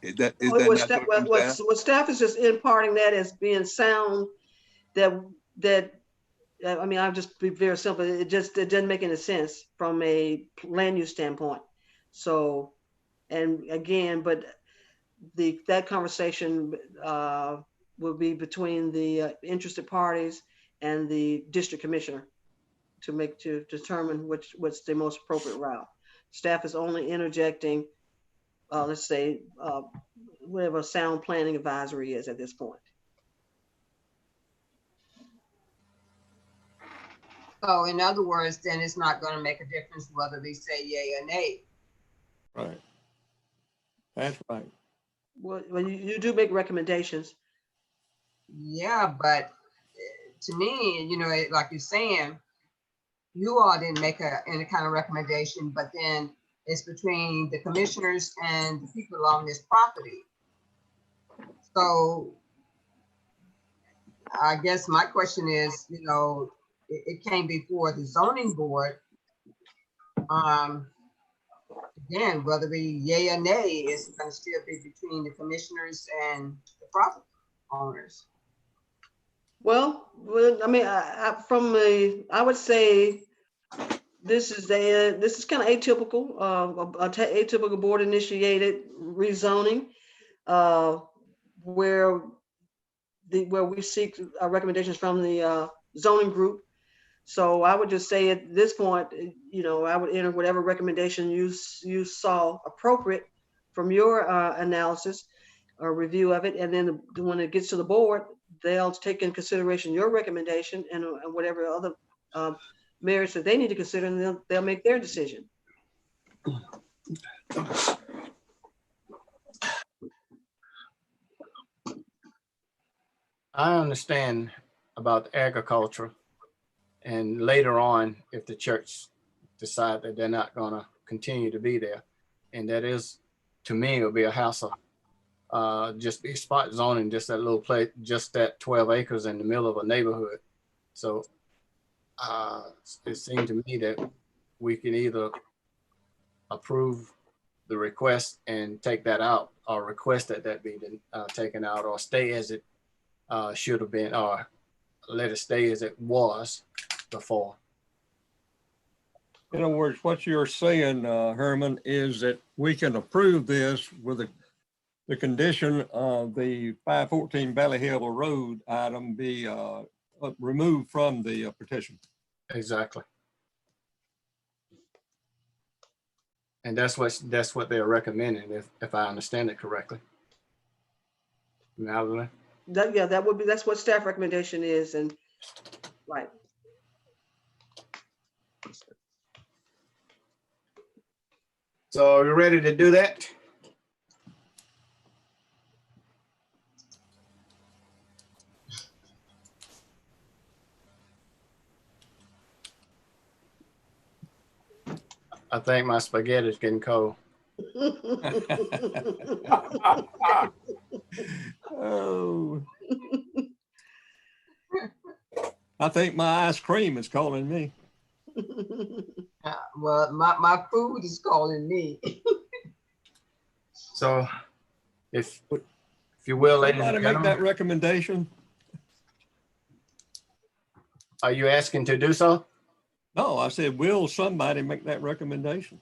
Is that not coming from staff? What staff is just imparting that as being sound, that I mean, I'll just be very simple. It doesn't make any sense from a land use standpoint. So, and again, but that conversation will be between the interested parties and the district commissioner to determine what's the most appropriate route. Staff is only interjecting, let's say, whatever sound planning advisory is at this point. So in other words, then it's not going to make a difference whether they say yay or nay. Right. That's right. Well, you do make recommendations. Yeah, but to me, you know, like you're saying, you all didn't make any kind of recommendation, but then it's between the commissioners and the people on this property. So I guess my question is, you know, it came before the zoning board. Again, whether we yay or nay is going to still be between the commissioners and the property owners. Well, I mean, I would say this is kind of atypical, atypical board initiated rezoning, where we seek recommendations from the zoning group. So I would just say at this point, you know, I would enter whatever recommendation you saw appropriate from your analysis or review of it, and then when it gets to the board, they'll take in consideration your recommendation and whatever other merits that they need to consider, and they'll make their decision. I understand about agriculture, and later on, if the church decide that they're not going to continue to be there, and that is, to me, it'll be a hassle. Just be spot zoning, just that little place, just that 12 acres in the middle of a neighborhood. So it seemed to me that we can either approve the request and take that out, or request that be taken out, or stay as it should have been, or let it stay as it was before. In other words, what you're saying, Herman, is that we can approve this with the condition of the 514 Valley Hill Road item be removed from the petition. Exactly. And that's what they're recommending, if I understand it correctly. Now, that's what staff recommendation is, and right. So are you ready to do that? I think my spaghetti is getting cold. Oh. I think my ice cream is calling me. Well, my food is calling me. So if you will, ladies and Somebody make that gentlemen, recommendation. are you asking to do so? No, I said, will somebody make that recommendation?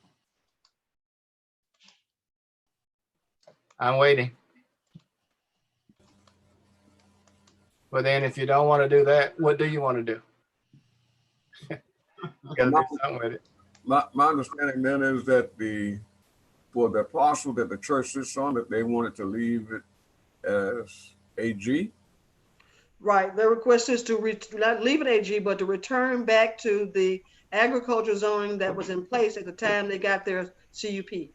I'm waiting. But then if you don't want to do that, what do you want to do? You gotta do something with it. My understanding then is that for the parcel that the church sits on, that they wanted to leave it as AG. Right, their request is to not leave it AG, but to return back to the agriculture zoning that was in place at the time they got their CUP.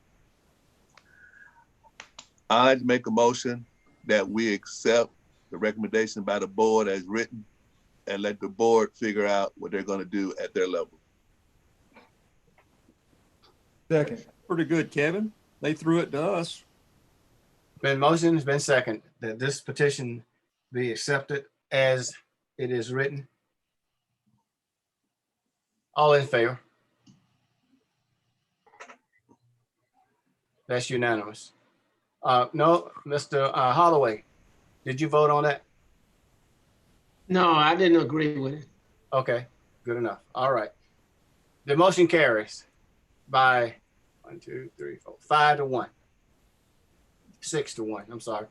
I'd make a motion that we accept the recommendation by the board as written and let the board figure out what they're gonna do at their level. Second. Pretty good, Kevin. They threw it to us. Been motion, has been second, that this petition be accepted as it is written. All in favor? That's unanimous. No, Mr. Holloway, did you vote on that? No, I didn't agree with it. Okay, good enough. All right. The motion carries by 1, 2, 3, 4, 5 to 1. 6 to 1, I'm sorry.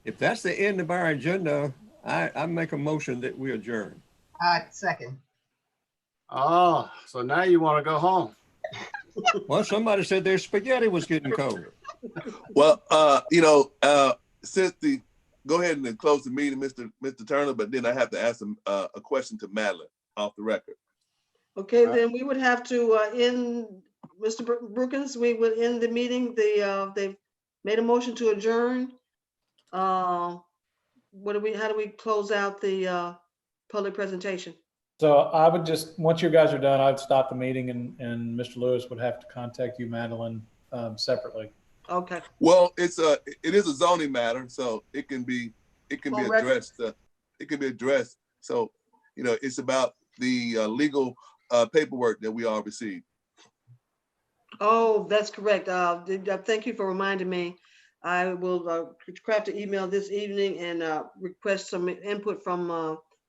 If that's the end of our agenda, I make a motion that we adjourn. Second. Oh, so now you want to go home? Well, somebody said their spaghetti was getting cold. Well, since go ahead and close the meeting, Mr. Turner, but then I have to ask a question to Madeline off the record. Okay, then we would have to end, Mr. Brookins, we would end the meeting. They've made a motion to adjourn. How do we close out the public presentation? So I would just, once you guys are done, I'd stop the meeting and Mr. Lewis would have to contact you, Madeline, separately. Okay. Well, it is a zoning matter, so it can be addressed. It can be addressed. So, it's about the legal paperwork that we all received. Oh, that's correct. Thank you for reminding me. I will craft an email this evening and request some input from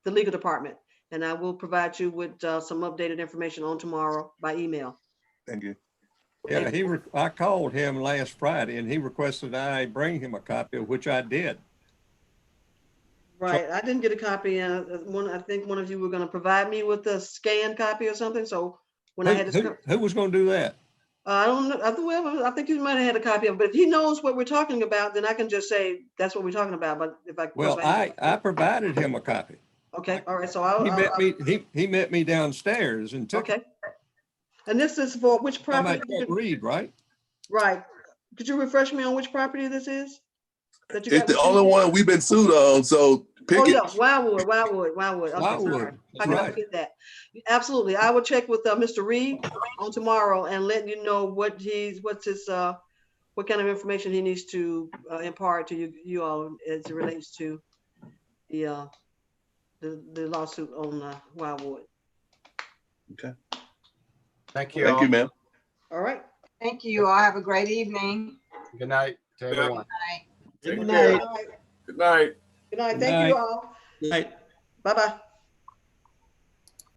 the legal department. And I will provide you with some updated information on tomorrow by email. Thank you. Yeah, I called him last Friday and he requested I bring him a copy, of which I did. Right, I didn't get a copy. I think one of you were going to provide me with a scanned copy or something. So when I had this, who was going to do that? I don't know. I think you might have had a copy of it, but if he knows what we're talking about, then I can just say that's what we're talking about. But if I I provided him a copy. Okay, all right. So he met me downstairs and took it. And this is for which property? Read, right? Right. Could you refresh me on which property this is? It's the only one we've been sued on, so pick it. Yeah, Wildwood. Okay, Wildwood. How can I forget that? Absolutely. I will check with Mr. Reed on tomorrow and let you know what kind of information he needs to impart to you all as it relates to the lawsuit on Wildwood. Okay. Thank you. Thank you, ma'am. All right. Thank you. All have a great evening. Good night to everyone. Good night. Good night. Good night. Thank you all. Good night. Bye-bye.